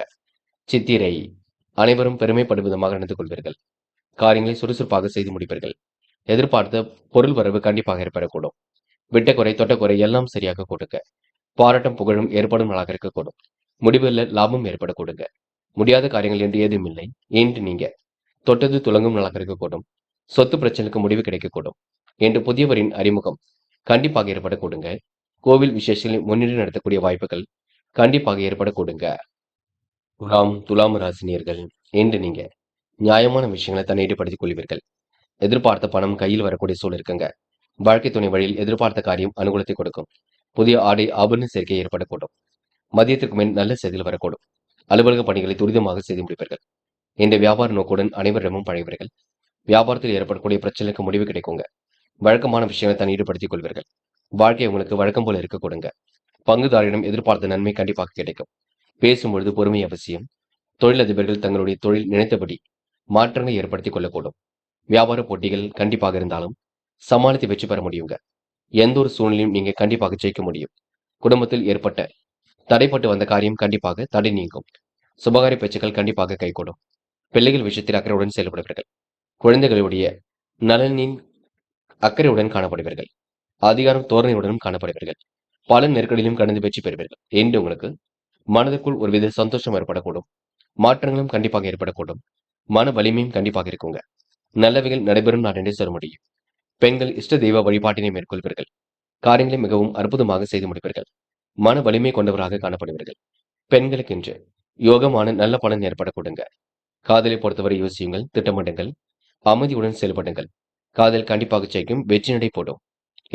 சித்திரை. அனைவரும் பெருமைப்படும் விதமாக நடந்து கொள்வீர்கள். காரியங்களை சுறுசுறுப்பாக செய்து முடிப்பீர்கள். எதிர்பார்த்த பொருள் வரவு கண்டிப்பாக ஏற்படக்கூடும். விட்டக்குறை தொட்டக்குறை எல்லாம் சரியாக கொடுங்க. பாராட்டும் புகழும் ஏற்படும் நாளாக இருக்கக்கூடும். முடிவில் லாபம் ஏற்பட கொடுங்க. முடியாத காரியங்கள் என்று ஏதும் இல்லை. இன்று நீங்க தொட்டது துலங்கும் நாளாக இருக்கக்கூடும். சொத்து பிரச்சனைக்கு முடிவு கிடைக்கக்கூடும். என்று புதியவரின் அறிமுகம் கண்டிப்பாக ஏற்பட கொடுங்க. கோவில் விசேஷங்களை முன்னிட்டு நடத்தக்கூடிய வாய்ப்புகள் கண்டிப்பாக ஏற்பட கொடுங்க. துலாம் ராசினியர்கள், இன்று நீங்க நியாயமான விஷயங்களை தன்னை ஈடுபடுத்திக் கொள்வீர்கள். எதிர்பார்த்த பணம் கையில் வரக்கூடிய சூழல் இருக்குங்க. வாழ்க்கை துணை வழியில் எதிர்பார்த்த காரியம் அனுகூலத்தை கொடுக்கும். புதிய ஆடை ஆபரண சேர்க்கை ஏற்படக்கூடும். மதியத்திற்கு மேல் நல்ல செய்திகள் வரக்கூடும். அலுவலக பணிகளை துரிதமாக செய்து முடிப்பீர்கள். இந்த வியாபார நோக்குடன் அனைவரிடமும் பழகுவீர்கள். வியாபாரத்தில் ஏற்படக்கூடிய பிரச்சனைக்கு முடிவு கிடைக்குங்க. வழக்கமான விஷயங்களை தன் ஈடுபடுத்திக் கொள்வீர்கள். வாழ்க்கை உங்களுக்கு வழக்கம் போல இருக்க கொடுங்க. பங்குதாரிடம் எதிர்பார்த்த நன்மை கண்டிப்பாக கிடைக்கும். பேசும்பொழுது பொறுமை அவசியம். தொழிலதிபர்கள் தங்களுடைய தொழில் நினைத்தபடி மாற்றங்களை ஏற்படுத்திக் கொள்ளக்கூடும். வியாபார போட்டிகள் கண்டிப்பாக இருந்தாலும் சமாளித்து வெற்றி பெற முடியுங்க. எந்த ஒரு சூழ்நிலையும் நீங்க கண்டிப்பாக ஜெயிக்க முடியும். குடும்பத்தில் ஏற்பட்ட தடைப்பட்டு வந்த காரியம் கண்டிப்பாக தடை நீங்கும். சுபகாரிய பேச்சுக்கள் கண்டிப்பாக கைகூடும். பிள்ளைகள் விஷயத்தில் அக்கறையுடன் செயல்படுவீர்கள். குழந்தைகளுடைய நலனின் அக்கறையுடன் காணப்படுவீர்கள். அதிகாரம் தோரணையுடனும் காணப்படுவீர்கள். பல நெருக்கடியிலும் கடந்து வெற்றி பெறுவீர்கள். என்று உங்களுக்கு மனதுக்குள் ஒருவித சந்தோஷம் ஏற்படக்கூடும். மாற்றங்களும் கண்டிப்பாக ஏற்படக்கூடும். மன வலிமையும் கண்டிப்பாக இருக்குங்க. நல்லவைகள் நடைபெறும் நாள் என்றே சொல்ல முடியும். பெண்கள் இஷ்ட தெய்வ வழிபாட்டினை மேற்கொள்வீர்கள். காரியங்களை மிகவும் அற்புதமாக செய்து முடிப்பீர்கள். மன வலிமை கொண்டவராக காணப்படுவீர்கள். பெண்களுக்கென்று யோகமான நல்ல பலன் ஏற்படக்கூடுங்க. காதலை பொறுத்தவரை யோசியுங்கள், திட்டமிடுங்கள், அமைதியுடன் செயல்படுங்கள். காதல் கண்டிப்பாக ஜெயிக்கும், வெற்றி நடை போடும்.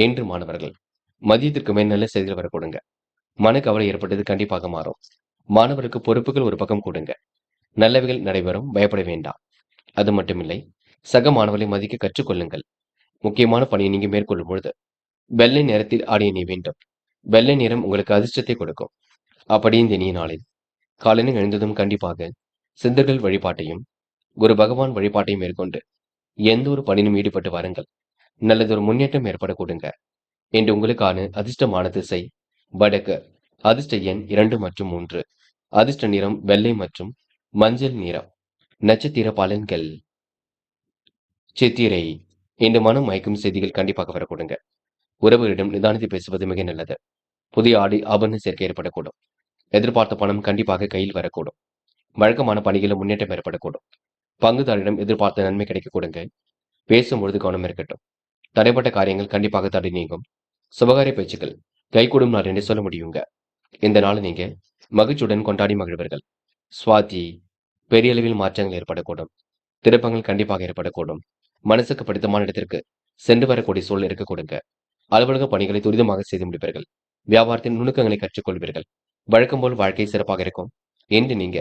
என்று மாணவர்கள் மதியத்திற்கு மேல் நல்ல செய்திகள் வரக்கூடுங்க. மனக்கவலை ஏற்பட்டது கண்டிப்பாக மாறும். மாணவருக்கு பொறுப்புகள் ஒரு பக்கம் கூடுங்க. நல்லவைகள் நடைபெறும், பயப்பட வேண்டாம். அது மட்டுமில்லை, சக மாணவர்களை மதிக்க கற்றுக்கொள்ளுங்கள். முக்கியமான பணியை நீங்க மேற்கொள்ளும் பொழுது வெள்ளை நிறத்தில் ஆடை அணிய வேண்டும். வெள்ளை நிறம் உங்களுக்கு அதிர்ஷ்டத்தை கொடுக்கும். அப்படி இந்த இனிய நாளில் காலையில் எழுந்ததும் கண்டிப்பாக சித்தர்கள் வழிபாட்டையும் குரு பகவான் வழிபாட்டையும் மேற்கொண்டு எந்த ஒரு பணியிலும் ஈடுபட்டு வாருங்கள். நல்லதொரு முன்னேற்றம் ஏற்படக்கூடுங்க. என்று உங்களுக்கான அதிர்ஷ்டமான திசை வடக்கு. அதிர்ஷ்ட எண் 2 மற்றும் 3. அதிர்ஷ்ட நிறம் வெள்ளை மற்றும் மஞ்சள் நிறம். நட்சத்திர பலன்கள். சித்திரை. இன்று மனம் மயக்கும் செய்திகள் கண்டிப்பாக வரக்கூடுங்க. உறவுகளிடம் நிதானித்து பேசுவது மிக நல்லது. புதிய ஆடை ஆபரண சேர்க்கை ஏற்படக்கூடும். எதிர்பார்த்த பணம் கண்டிப்பாக கையில் வரக்கூடும். வழக்கமான பணிகளில் முன்னேற்றம் ஏற்படக்கூடும். பங்குதாரிடம் எதிர்பார்த்த நன்மை கிடைக்கக்கூடுங்க. பேசும்பொழுது கவனம் இருக்கட்டும். தடைப்பட்ட காரியங்கள் கண்டிப்பாக தடை நீங்கும். சுபகாரிய பேச்சுக்கள் கைகூடும் நாள் என்று சொல்ல முடியுங்க. இந்த நாள் நீங்க மகிழ்ச்சியுடன் கொண்டாடி மகிழ்வீர்கள். சுவாதி. பெரிய அளவில் மாற்றங்கள் ஏற்படக்கூடும். திருப்பங்கள் கண்டிப்பாக ஏற்படக்கூடும். மனசுக்கு பிடித்தமான இடத்திற்கு சென்று வரக்கூடிய சூழல் இருக்கக்கூடுங்க. அலுவலக பணிகளை துரிதமாக செய்து முடிப்பீர்கள். வியாபாரத்தின் நுணுக்கங்களை கற்றுக்கொள்வீர்கள். வழக்கம் போல் வாழ்க்கை சிறப்பாக இருக்கும். என்று நீங்க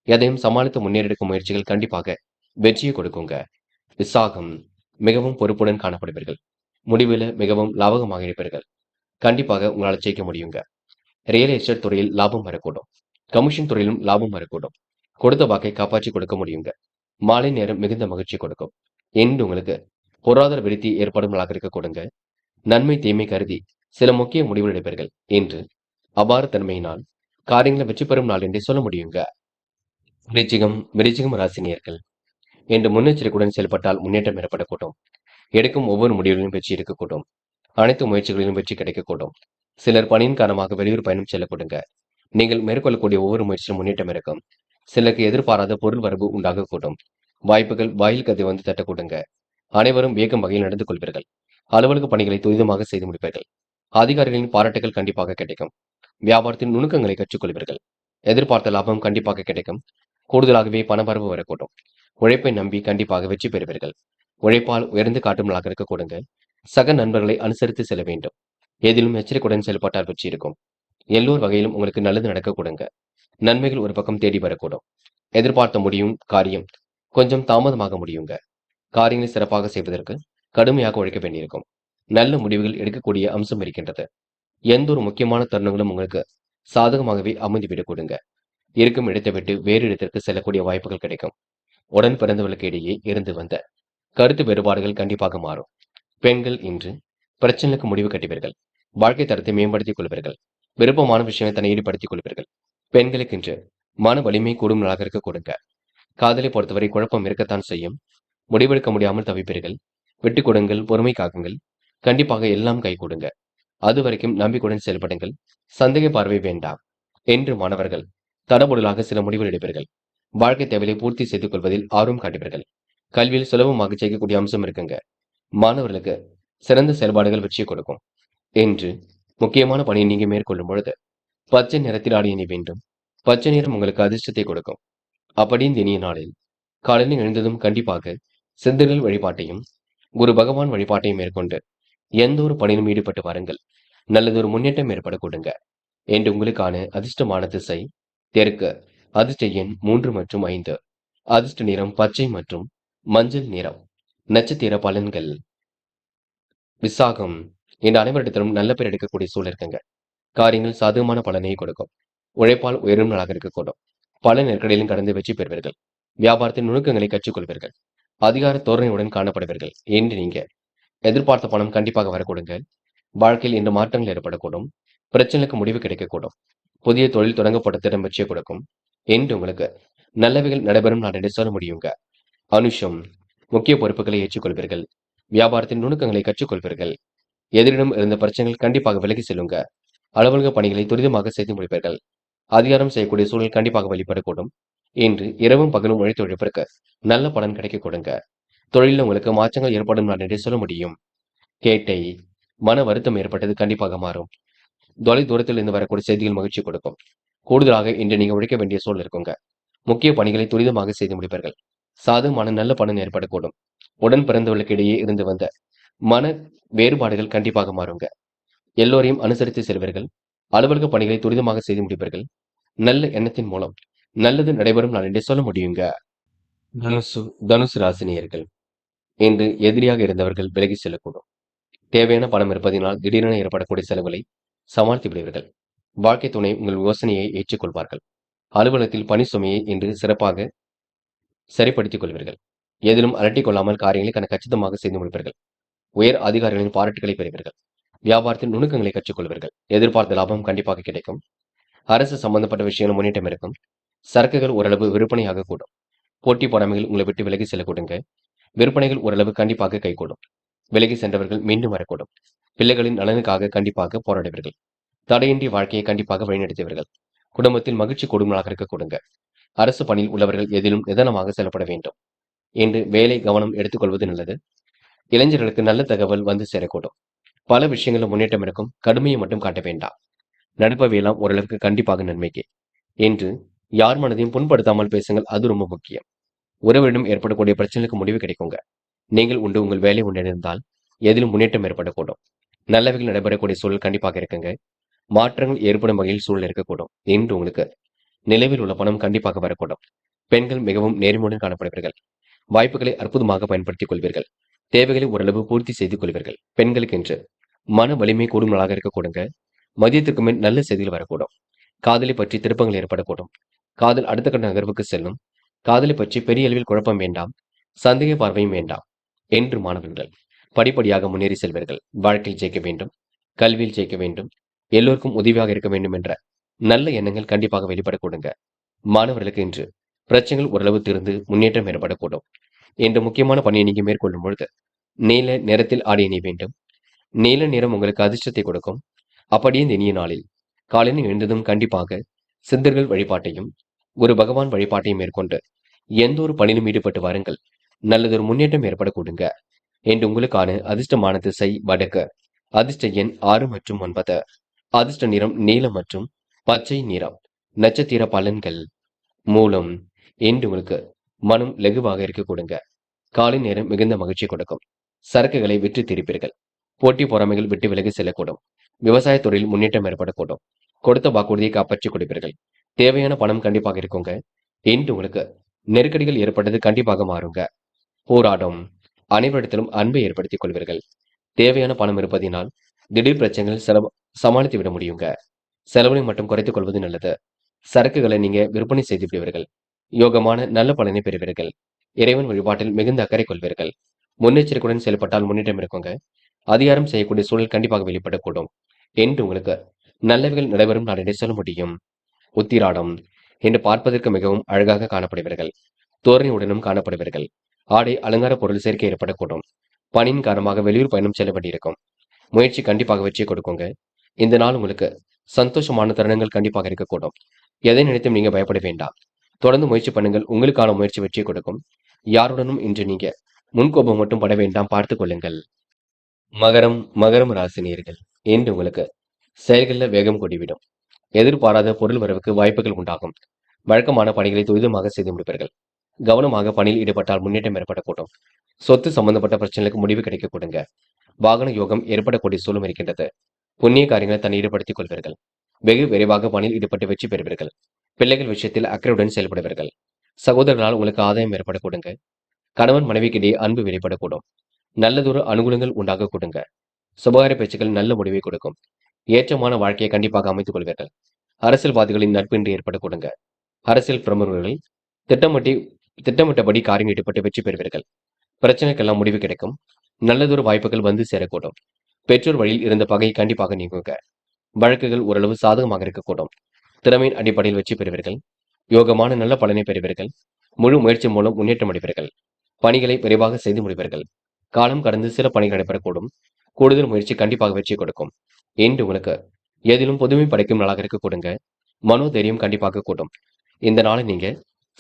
எதையும் சமாளித்து முன்னேறெடுக்கும் முயற்சிகள் கண்டிப்பாக வெற்றியை கொடுக்குங்க. விசாகம். மிகவும் பொறுப்புடன் காணப்படுவீர்கள். முடிவில் மிகவும் லாபகமாக இருப்பீர்கள். கண்டிப்பாக உங்களால் ஜெயிக்க முடியுங்க. ரியல் எஸ்டேட் துறையில் லாபம் வரக்கூடும். கமிஷன் துறையிலும் லாபம் வரக்கூடும். கொடுத்த வாக்கை காப்பாற்றி கொடுக்க முடியுங்க. மாலை நேரம் மிகுந்த மகிழ்ச்சி கொடுக்கும். என்று உங்களுக்கு பொருளாதார விருத்தி ஏற்படும் நாளாக இருக்க கொடுங்க. நன்மை தீமை கருதி சில முக்கிய முடிவுகள் எடுப்பீர்கள் என்று அபார தன்மையினால் காரியங்களை வெற்றி பெறும் நாள் என்றே சொல்ல முடியுங்க. விருச்சிகம் ராசினியர்கள் என்று முன்னெச்சரிக்கையுடன் செயல்பட்டால் முன்னேற்றம் ஏற்படக்கூடும். எடுக்கும் ஒவ்வொரு முடிவுகளிலும் வெற்றி இருக்கக்கூடும். அனைத்து முயற்சிகளிலும் வெற்றி கிடைக்கக்கூடும். சிலர் பணியின் காரணமாக வெளியூர் பயணம் செல்லக்கூடுங்க. நீங்கள் மேற்கொள்ளக்கூடிய ஒவ்வொரு முயற்சியிலும் முன்னேற்றம் இருக்கும். சிலருக்கு எதிர்பாராத பொருள் வரவு உண்டாகக்கூடும். வாய்ப்புகள் வாயில் கதை வந்து தட்டக்கூடுங்க. அனைவரும் வியக்கும் வகையில் நடந்து கொள்வீர்கள். அலுவலக பணிகளை துரிதமாக செய்து முடிப்பீர்கள். அதிகாரிகளின் பாராட்டுகள் கண்டிப்பாக கிடைக்கும். வியாபாரத்தின் நுணுக்கங்களை கற்றுக்கொள்வீர்கள். எதிர்பார்த்த லாபம் கண்டிப்பாக கிடைக்கும். கூடுதலாகவே பணவரவு வரக்கூடும். உழைப்பை நம்பி கண்டிப்பாக வெற்றி பெறுவீர்கள். உழைப்பால் உயர்ந்து காட்டும் நாளாக இருக்க கொடுங்க. சக நண்பர்களை அனுசரித்து செல்ல வேண்டும். எதிலும் எச்சரிக்கையுடன் செயல்பட்டால் வெற்றி இருக்கும். எல்லோர் வகையிலும் உங்களுக்கு நல்லது நடக்க கொடுங்க. நன்மைகள் ஒரு பக்கம் தேடி வரக்கூடும். எதிர்பார்த்த முடியும் காரியம் கொஞ்சம் தாமதமாக முடியுங்க. காரியங்களை சிறப்பாக செய்வதற்கு கடுமையாக உழைக்க வேண்டியிருக்கும். நல்ல முடிவுகள் எடுக்கக்கூடிய அம்சம் இருக்கின்றது. எந்த ஒரு முக்கியமான தருணங்களும் உங்களுக்கு சாதகமாகவே அமைந்துவிடக் கொடுங்க. இருக்கும் இடத்தை விட்டு வேறு இடத்திற்கு செல்லக்கூடிய வாய்ப்புகள் கிடைக்கும். உடன் பிறந்தவர்களுக்கு இடையே இருந்து வந்த கருத்து வேறுபாடுகள் கண்டிப்பாக மாறும். பெண்கள் இன்று பிரச்சனைக்கு முடிவு கட்டுவீர்கள். வாழ்க்கை தரத்தை மேம்படுத்திக் கொள்வீர்கள். விருப்பமான விஷயங்களை தன்னை ஈடுபடுத்திக் கொள்வீர்கள். பெண்களுக்கு இன்று மன வலிமை கூடும் நாளாக இருக்க கொடுங்க. காதலை பொறுத்தவரை குழப்பம் இருக்கத்தான் செய்யும். முடிவெடுக்க முடியாமல் தவிப்பீர்கள். விட்டுக் கொடுங்கள், பொறுமை காக்குங்கள். கண்டிப்பாக எல்லாம் கை கொடுங்க. அது வரைக்கும் நம்பிக்கையுடன் செயல்படுங்கள். சந்தேக பார்வை வேண்டாம். என்று மாணவர்கள் தடபுடலாக சில முடிவுகள் எடுப்பீர்கள். வாழ்க்கை தேவையை பூர்த்தி செய்து கொள்வதில் ஆர்வம் காட்டுவீர்கள். கல்வியில் சுலபமாக ஜெயிக்கக்கூடிய அம்சம் இருக்குங்க. மாணவர்களுக்கு சிறந்த செயல்பாடுகள் வெற்றியை கொடுக்கும். என்று முக்கியமான பணியை நீங்க மேற்கொள்ளும் பொழுது பச்சை நிறத்தில் ஆடை அணிய வேண்டும். பச்சை நிறம் உங்களுக்கு அதிர்ஷ்டத்தை கொடுக்கும். அப்படி இந்த இனிய நாளில் காலையில் எழுந்ததும் கண்டிப்பாக சித்தர்கள் வழிபாட்டையும் குரு பகவான் வழிபாட்டையும் மேற்கொண்டு எந்த ஒரு பணியிலும் ஈடுபட்டு வாருங்கள். நல்லதொரு முன்னேற்றம் ஏற்பட கொடுங்க. என்று உங்களுக்கான அதிர்ஷ்டமான திசை தெற்கு. அதிர்ஷ்ட எண் 3 மற்றும் 5. அதிர்ஷ்ட நிறம் பச்சை மற்றும் மஞ்சள் நிறம். நட்சத்திர பலன்கள். விசாகம். இந்த அனைவரிடத்திலும் நல்ல பேர் எடுக்கக்கூடிய சூழல் இருக்குங்க. காரியங்கள் சாதகமான பலனை கொடுக்கும். உழைப்பால் உயரும் நாளாக இருக்கக்கூடும். பல நெருக்கடியிலும் கடந்து வெற்றி பெறுவீர்கள். வியாபாரத்தின் நுணுக்கங்களை கற்றுக்கொள்வீர்கள். அதிகார தோரணையுடன் காணப்படுவீர்கள். என்று நீங்க எதிர்பார்த்த பணம் கண்டிப்பாக வரக்கூடுங்க. வாழ்க்கையில் இந்த மாற்றங்கள் ஏற்படக்கூடும். பிரச்சனைக்கு முடிவு கிடைக்கக்கூடும். புதிய தொழில் தொடங்கப்பட்ட திட்டம் வெற்றியை கொடுக்கும். என்று உங்களுக்கு நல்லவைகள் நடைபெறும் நாள் என்று சொல்ல முடியுங்க. அனுஷம். முக்கிய பொறுப்புகளை ஏற்றுக்கொள்வீர்கள். வியாபாரத்தின் நுணுக்கங்களை கற்றுக்கொள்வீர்கள். எதிரிடம் இருந்த பிரச்சனைகள் கண்டிப்பாக விலகி செல்லுங்க. அலுவலக பணிகளை துரிதமாக செய்து முடிப்பீர்கள். அதிகாரம் செய்யக்கூடிய சூழல் கண்டிப்பாக வெளிப்படக்கூடும். இன்று இரவும் பகலும் உழைத்து உழைப்பிற்கு நல்ல பலன் கிடைக்க கொடுங்க. தொழிலில் உங்களுக்கு மாற்றங்கள் ஏற்படும் நான் என்று சொல்ல முடியும். கேட்டை மன வருத்தம் ஏற்பட்டது கண்டிப்பாக மாறும். தொலை தூரத்தில் இருந்து வரக்கூடிய செய்திகள் மகிழ்ச்சி கொடுக்கும். கூடுதலாக இன்று நீங்க உழைக்க வேண்டிய சூழல் இருக்குங்க. முக்கிய பணிகளை துரிதமாக செய்து முடிப்பீர்கள். சாதகமான நல்ல பலன் ஏற்படக்கூடும். உடன் பிறந்தவர்களுக்கு இடையே இருந்து வந்த மன வேறுபாடுகள் கண்டிப்பாக மாறுங்க. எல்லோரையும் அனுசரித்து செல்வீர்கள். அலுவலக பணிகளை துரிதமாக செய்து முடிப்பீர்கள். நல்ல எண்ணத்தின் மூலம் நல்லது நடைபெறும் நான் என்று சொல்ல முடியுங்க. தனுசு தனுசு ராசினியர்கள் இன்று எதிரியாக இருந்தவர்கள் விலகி செல்லக்கூடும். தேவையான பணம் இருப்பதினால் திடீரென ஏற்படக்கூடிய செலவுகளை சமாளித்து விடுவீர்கள். வாழ்க்கை துணை உங்கள் யோசனையை ஏற்றுக்கொள்வார்கள். அலுவலகத்தில் பணி சுமையை இன்று சிறப்பாக சரிப்படுத்திக் கொள்வீர்கள். எதிலும் அலட்டிக் கொள்ளாமல் காரியங்களை கச்சிதமாக செய்து முடிப்பீர்கள். உயர் அதிகாரிகளின் பாராட்டுகளை பெறுவீர்கள். வியாபாரத்தில் நுணுக்கங்களை கற்றுக்கொள்வீர்கள். எதிர்பார்த்த லாபம் கண்டிப்பாக கிடைக்கும். அரசு சம்பந்தப்பட்ட விஷயங்கள் முன்னேற்றம் இருக்கும். சரக்குகள் ஓரளவு விற்பனையாக கூடும். போட்டி பொறாமைகள் உங்களை விட்டு விலகி செல்லக்கூடுங்க. விற்பனைகள் ஓரளவு கண்டிப்பாக கைகூடும். விலகி சென்றவர்கள் மீண்டும் வரக்கூடும். பிள்ளைகளின் நலனுக்காக கண்டிப்பாக போராடுவீர்கள். தடையின்றி வாழ்க்கையை கண்டிப்பாக வழிநடத்துவீர்கள். குடும்பத்தில் மகிழ்ச்சி கொடுமலாக இருக்க கொடுங்க. அரசு பணியில் உள்ளவர்கள் எதிலும் நிதானமாக செல்லப்பட வேண்டும். இன்று வேலை கவனம் எடுத்துக்கொள்வது நல்லது. இளைஞர்களுக்கு நல்ல தகவல் வந்து சேரக்கூடும். பல விஷயங்களும் முன்னேற்றம் இருக்கும். கடுமையை மட்டும் காட்ட வேண்டாம். நடப்பவையெல்லாம் ஓரளவுக்கு கண்டிப்பாக நன்மைக்கு. என்று யார் மனதையும் புண்படுத்தாமல் பேசுங்கள். அது ரொம்ப முக்கியம். உறவிடம் ஏற்படக்கூடிய பிரச்சனைக்கு முடிவு கிடைக்குங்க. நீங்கள் உண்டு உங்கள் வேலை உண்டிருந்தால் எதிலும் முன்னேற்றம் ஏற்படக்கூடும். நல்லவைகள் நடைபெறக்கூடிய சூழல் கண்டிப்பாக இருக்குங்க. மாற்றங்கள் ஏற்படும் வகையில் சூழல் இருக்கக்கூடும். இன்று உங்களுக்கு நிலவில் உள்ள பணம் கண்டிப்பாக வரக்கூடும். பெண்கள் மிகவும் நேர்மையுடன் காணப்படுவீர்கள். வாய்ப்புகளை அற்புதமாக பயன்படுத்திக் கொள்வீர்கள். தேவைகளை ஓரளவு பூர்த்தி செய்து கொள்வீர்கள். பெண்களுக்கு என்று மன வலிமை கூடும் நாளாக இருக்கக்கூடுங்க. மதியத்திற்கு மேல் நல்ல செய்திகள் வரக்கூடும். காதலை பற்றி திருப்பங்கள் ஏற்படக்கூடும். காதல் அடுத்த கட்ட நகர்வுக்கு செல்லும். காதலை பற்றி பெரிய அளவில் குழப்பம் வேண்டாம். சந்தேக பார்வையும் வேண்டாம். என்று மாணவர்கள் படிப்படியாக முன்னேறி செல்வீர்கள். வாழ்க்கையில் ஜெயிக்க வேண்டும். கல்வியில் ஜெயிக்க வேண்டும். எல்லோருக்கும் உதவியாக இருக்க வேண்டும் என்ற நல்ல எண்ணங்கள் கண்டிப்பாக வெளிப்படக்கூடுங்க. மாணவர்களுக்கு இன்று பிரச்சனைகள் ஓரளவு தீர்ந்து முன்னேற்றம் ஏற்படக்கூடும். என்ற முக்கியமான பணியை நீங்க மேற்கொள்ளும் பொழுது நீல நிறத்தில் ஆடை அணிய வேண்டும். நீல நிறம் உங்களுக்கு அதிர்ஷ்டத்தை கொடுக்கும். அப்படியே இந்த இனிய நாளில் காலையில் எழுந்ததும் கண்டிப்பாக சித்தர்கள் வழிபாட்டையும் ஒரு பகவான் வழிபாட்டையும் மேற்கொண்டு எந்த ஒரு பணியிலும் ஈடுபட்டு வாருங்கள். நல்லதொரு முன்னேற்றம் ஏற்படக்கூடுங்க. என்று உங்களுக்கான அதிர்ஷ்டமான திசை வடக்கு. அதிர்ஷ்ட எண் 6 மற்றும் 9. அதிர்ஷ்ட நிறம் நீலம் மற்றும் பச்சை நிறம். நட்சத்திர பலன்கள் மூலம் என்று உங்களுக்கு மனம் லகுவாக இருக்க கொடுங்க. காலை நேரம் மிகுந்த மகிழ்ச்சி கொடுக்கும். சரக்குகளை விற்று திருப்பீர்கள். போட்டி பொறாமைகள் விட்டு விலகி செல்லக்கூடும். விவசாய தொழில் முன்னேற்றம் ஏற்படக்கூடும். கொடுத்த வாக்குறுதியை காப்பாற்றி கொடுப்பீர்கள். தேவையான பணம் கண்டிப்பாக இருக்குங்க. என்று உங்களுக்கு நெருக்கடிகள் ஏற்பட்டது கண்டிப்பாக மாறுங்க. போராடும் அனைவரிடத்திலும் அன்பை ஏற்படுத்திக் கொள்வீர்கள். தேவையான பணம் இருப்பதினால் திடீர் பிரச்சனைகள் சமாளித்து விட முடியுங்க. செலவினை மட்டும் குறைத்துக் கொள்வது நல்லது. சரக்குகளை நீங்க விற்பனை செய்து விடுவீர்கள். யோகமான நல்ல பலனை பெறுவீர்கள். இறைவன் வழிபாட்டில் மிகுந்த அக்கறை கொள்வீர்கள். முன்னெச்சரிக்கையுடன் செயல்பட்டால் முன்னேற்றம் இருக்குங்க. அதிகாரம் செய்யக்கூடிய சூழல் கண்டிப்பாக வெளிப்படக்கூடும். என்று உங்களுக்கு நல்லவைகள் நடைபெறும் நான் சொல்ல முடியும். உத்திராடம் என்று பார்ப்பதற்கு மிகவும் அழகாக காணப்படுவீர்கள். தோரணையுடனும் காணப்படுவீர்கள். ஆடை அலங்கார பொருள் சேர்க்கை ஏற்படக்கூடும். பணியின் காரணமாக வெளியூர் பயணம் செல்ல வேண்டியிருக்கும். முயற்சி கண்டிப்பாக வெற்றியை கொடுக்குங்க. இந்த நாள் உங்களுக்கு சந்தோஷமான தருணங்கள் கண்டிப்பாக இருக்கக்கூடும். எதை நினைத்தும் நீங்க பயப்பட வேண்டாம். தொடர்ந்து முயற்சி பண்ணுங்கள். உங்களுக்கான முயற்சி வெற்றியை கொடுக்கும். யாருடனும் இன்று நீங்க முன்கோபம் மட்டும் பட வேண்டாம். பார்த்துக் கொள்ளுங்கள். மகரம் ராசினியர்கள் இன்று உங்களுக்கு செயல்களில் வேகம் கூடிவிடும். எதிர்பாராத பொருள் வரவுக்கு வாய்ப்புகள் உண்டாகும். வழக்கமான பணிகளை துரிதமாக செய்து முடிப்பீர்கள். கவனமாக பணியில் ஈடுபட்டால் முன்னேற்றம் ஏற்படக்கூடும். சொத்து சம்பந்தப்பட்ட பிரச்சனைகளுக்கு முடிவு கிடைக்க கொடுங்க. வாகன யோகம் ஏற்படக்கூடிய சூழலும் இருக்கின்றது. புண்ணிய காரியங்களை தன்னை ஈடுபடுத்திக் கொள்வீர்கள். வெகு விரைவாக பணியில் ஈடுபட்டு வெற்றி பெறுவீர்கள். பிள்ளைகள் விஷயத்தில் அக்கறையுடன் செயல்படுவீர்கள். சகோதரர்களால் உங்களுக்கு ஆதாயம் ஏற்பட கொடுங்க. கணவன் மனைவிக்கிடையே அன்பு வெளிப்படக்கூடும். நல்லதொரு அனுகூலங்கள் உண்டாக கொடுங்க. சுபகார பேச்சுக்கள் நல்ல முடிவை கொடுக்கும். ஏற்றமான வாழ்க்கையை கண்டிப்பாக அமைத்துக் கொள்வீர்கள். அரசியல்வாதிகளின் நட்பின்றி ஏற்பட கொடுங்க. அரசியல் பிரமுகர்கள் திட்டமிட்டபடி காரியம் ஈடுபட்டு வெற்றி பெறுவீர்கள். பிரச்சனைக்கெல்லாம் முடிவு கிடைக்கும். நல்லதொரு வாய்ப்புகள் வந்து சேரக்கூடும். பெற்றோர் வழியில் இருந்த பகை கண்டிப்பாக நீங்குங்க. வழக்குகள் ஓரளவு சாதகமாக இருக்கக்கூடும். திறமையின் அடிப்படையில் வெற்றி பெறுவீர்கள். யோகமான நல்ல பலனை பெறுவீர்கள். முழு முயற்சி மூலம் முன்னேற்றம் அடைவீர்கள். பணிகளை விரைவாக செய்து முடிவீர்கள். காலம் கடந்து சில பணிகள் நடைபெறக்கூடும். கூடுதல் முயற்சி கண்டிப்பாக வெற்றி கொடுக்கும். என்று உங்களுக்கு எதிலும் புதுமை படைக்கும் நாளாக இருக்க கொடுங்க. மனோதைரியம் கண்டிப்பாக கூடும். இந்த நாளை நீங்க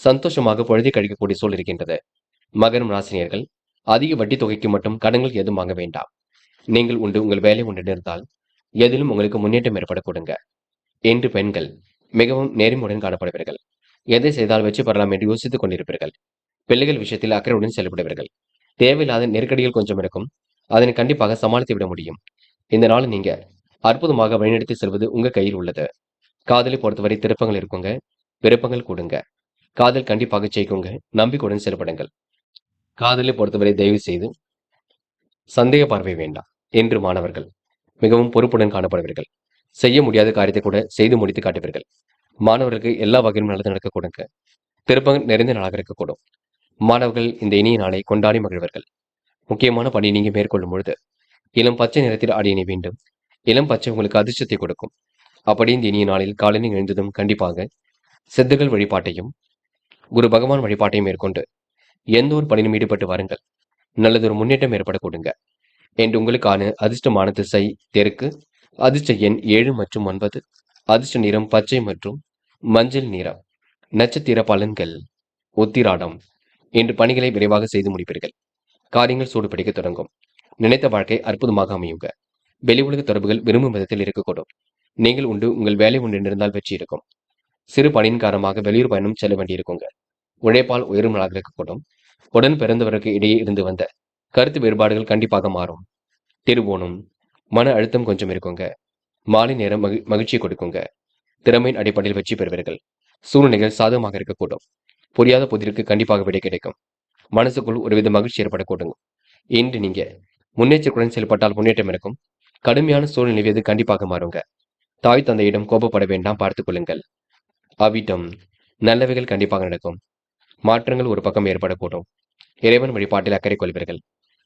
சந்தோஷமாக பொழுதை கழிக்கக்கூடிய சூழல் இருக்கின்றது. மகரம் ராசினியர்கள் அதிக வட்டி தொகைக்கு மட்டும் கடன்கள் எதுவும் வாங்க வேண்டாம். நீங்கள் உண்டு உங்கள் வேலை உண்டு இருந்தால் எதிலும் உங்களுக்கு முன்னேற்றம் ஏற்பட கொடுங்க. என்று பெண்கள் மிகவும் நேர்மையுடன் காணப்படுவீர்கள். எதை செய்தால் வெற்றி பெறலாம் என்று யோசித்துக் கொண்டிருப்பீர்கள். பிள்ளைகள் விஷயத்தில் அக்கறையுடன் செயல்படுவீர்கள். தேவையில்லாத நெருக்கடிகள் கொஞ்சம் இருக்கும். அதனை கண்டிப்பாக சமாளித்து விட முடியும். இந்த நாள் நீங்க அற்புதமாக வழிநடத்தி செல்வது உங்க கையில் உள்ளது. காதலை பொறுத்தவரை திருப்பங்கள் இருக்குங்க, விருப்பங்கள் கூடுங்க. காதல் கண்டிப்பாக ஜெயிக்குங்க. நம்பிக்கையுடன் செயல்படுங்கள். காதலை பொறுத்தவரை தயவு செய்து சந்தேக பார்வை வேண்டாம். என்று மாணவர்கள் மிகவும் பொறுப்புடன் காணப்படுவீர்கள். செய்ய முடியாத காரியத்தை கூட செய்து முடித்து காட்டுவீர்கள். மாணவர்களுக்கு எல்லா வகையிலும் நல்லது நடக்க கொடுங்க. திருப்பங்கள் நிறைந்த நாளாக இருக்கக்கூடும். மாணவர்கள் இந்த இனிய நாளை கொண்டாடி மகிழ்வர்கள். முக்கியமான பணி நீங்க மேற்கொள்ளும் பொழுது இளம் பச்சை நிறத்தில் ஆடை அணிய வேண்டும். இளம் பச்சை உங்களுக்கு அதிர்ஷ்டத்தை கொடுக்கும். அப்படி இந்த இனிய நாளில் காலையில் எழுந்ததும் கண்டிப்பாக சித்தர்கள் வழிபாட்டையும் குரு பகவான் வழிபாட்டையும் மேற்கொண்டு எந்த ஒரு பணியிலும் ஈடுபட்டு வாருங்கள். நல்லதொரு முன்னேற்றம் ஏற்பட கொடுங்க. என்று உங்களுக்கான அதிர்ஷ்டமான திசை தெற்கு, அதிர்ஷ்ட எண் 7 மற்றும் 9, அதிர்ஷ்ட நிறம் பச்சை மற்றும் மஞ்சள் நிறம். நட்சத்திர பலன்கள். உத்திராடம். இன்று பணிகளை விரைவாக செய்து முடிப்பீர்கள். காரியங்கள் சூடு பிடிக்க தொடங்கும். நினைத்த வாழ்க்கை அற்புதமாக அமையுங்க. வெளி உலக தொடர்புகள் விரும்பும் விதத்தில் இருக்கக்கூடும். நீங்கள் உண்டு உங்கள் வேலை உண்டு இருந்தால் வெற்றி இருக்கும். சிறு பணியின் காரணமாக வெளியூர் பயணம் செல்ல வேண்டியிருக்குங்க. உழைப்பால் உயரும் நாளாக இருக்கக்கூடும். உடன் பிறந்தவருக்கு இடையே இருந்து வந்த கருத்து வேறுபாடுகள் கண்டிப்பாக மாறும். திருவோணம். மன அழுத்தம் கொஞ்சம் இருக்குங்க. மாலை நேரம் மகிழ்ச்சியை கொடுக்குங்க. திறமையின் அடிப்படையில் வெற்றி பெறுவீர்கள். சூழ்நிலைகள் சாதகமாக இருக்கக்கூடும். புரியாத புதிருக்கு கண்டிப்பாக விடை கிடைக்கும். மனசுக்குள் ஒருவித மகிழ்ச்சி ஏற்படக்கூடும். இன்று நீங்க முன்னெச்சரிக்கையுடன் செயல்பட்டால் முன்னேற்றம் இருக்கும். கடுமையான சூழ்நிலை எது கண்டிப்பாக மாறுங்க. தாய் தந்தையிடம் கோபப்பட வேண்டாம், பார்த்துக் கொள்ளுங்கள். அவிட்டம். நல்லவைகள் கண்டிப்பாக நடக்கும். மாற்றங்கள் ஒரு பக்கம் ஏற்படக்கூடும். இறைவன் வழிபாட்டில் அக்கறை கொள்வீர்கள்.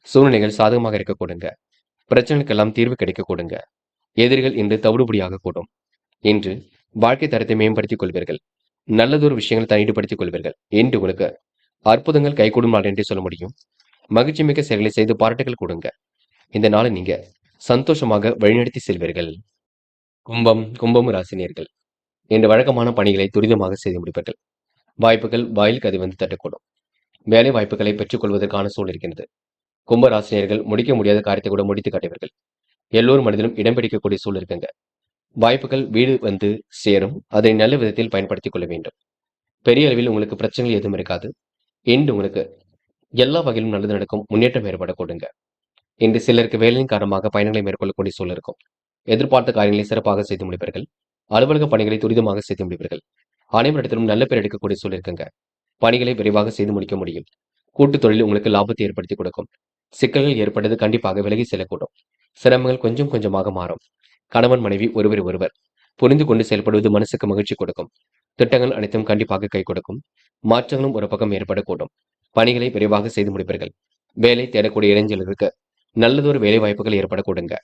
சூழ்நிலைகள் சாதகமாக இருக்க கொடுங்க. பிரச்சனைக்கெல்லாம் தீர்வு கிடைக்க கொடுங்க. எதிரிகள் இன்று தவிடுபடியாக கூடும். இன்று வாழ்க்கை தரத்தை மேம்படுத்திக் கொள்வீர்கள். நல்லதொரு விஷயங்களை தனிப்படுத்திக் கொள்வீர்கள். என்று உங்களுக்கு அற்புதங்கள் கைகூடும் நாள் என்று சொல்ல முடியும். மகிழ்ச்சி மிக்க செயல்களை செய்து பாராட்டுகள் கொடுங்க. இந்த நாளை நீங்க சந்தோஷமாக வழிநடத்தி செல்வீர்கள். கும்பம் ராசினியர்கள் இன்று வழக்கமான பணிகளை துரிதமாக செய்து முடிப்பீர்கள். வாய்ப்புகள் வாயில் கதை வந்து தட்டக்கூடும். வேலை வாய்ப்புகளை பெற்றுக் கொள்வதற்கான சூழல் இருக்கின்றது. கும்பராசினியர்கள் முடிக்க முடியாத காரியத்தை கூட முடித்து காட்டுவீர்கள். எல்லோரும் மனிதனும் இடம் பிடிக்கக்கூடிய சூழல் இருக்குங்க. வாய்ப்புகள் வீடு வந்து சேரும். அதை நல்ல விதத்தில் பயன்படுத்திக் கொள்ள வேண்டும். பெரிய அளவில் உங்களுக்கு பிரச்சனைகள் எதுவும் இருக்காது. இன்று உங்களுக்கு எல்லா வகையிலும் நல்லது நடக்கும். முன்னேற்றம் ஏற்பட கொடுங்க. இன்று சிலருக்கு வேலையின் காரணமாக பயணங்களை மேற்கொள்ளக்கூடிய சூழல் இருக்கும். எதிர்பார்த்த காரியங்களை சிறப்பாக செய்து முடிப்பீர்கள். அலுவலக பணிகளை துரிதமாக செய்து முடிப்பீர்கள். அனைவரிடத்திலும் நல்ல பேர் எடுக்கக்கூடிய சூழல் இருக்குங்க. பணிகளை விரைவாக செய்து முடிக்க முடியும். கூட்டுத் தொழில் உங்களுக்கு லாபத்தை ஏற்படுத்தி கொடுக்கும். சிக்கல்கள் ஏற்பட்டது கண்டிப்பாக விலகி செல்லக்கூடும். சிரமங்கள் கொஞ்சம் கொஞ்சமாக மாறும். கணவன் மனைவி ஒருவர் புரிந்து கொண்டு செயல்படுவது மனசுக்கு மகிழ்ச்சி கொடுக்கும். திட்டங்கள் அனைத்தும் கண்டிப்பாக கை கொடுக்கும். மாற்றங்களும் ஒரு பக்கம் ஏற்படக்கூடும். பணிகளை விரைவாக செய்து முடிப்பீர்கள். வேலை தேடக்கூடிய இளைஞர்களுக்கு நல்லதொரு வேலை வாய்ப்புகள் ஏற்படக்கூடுங்க.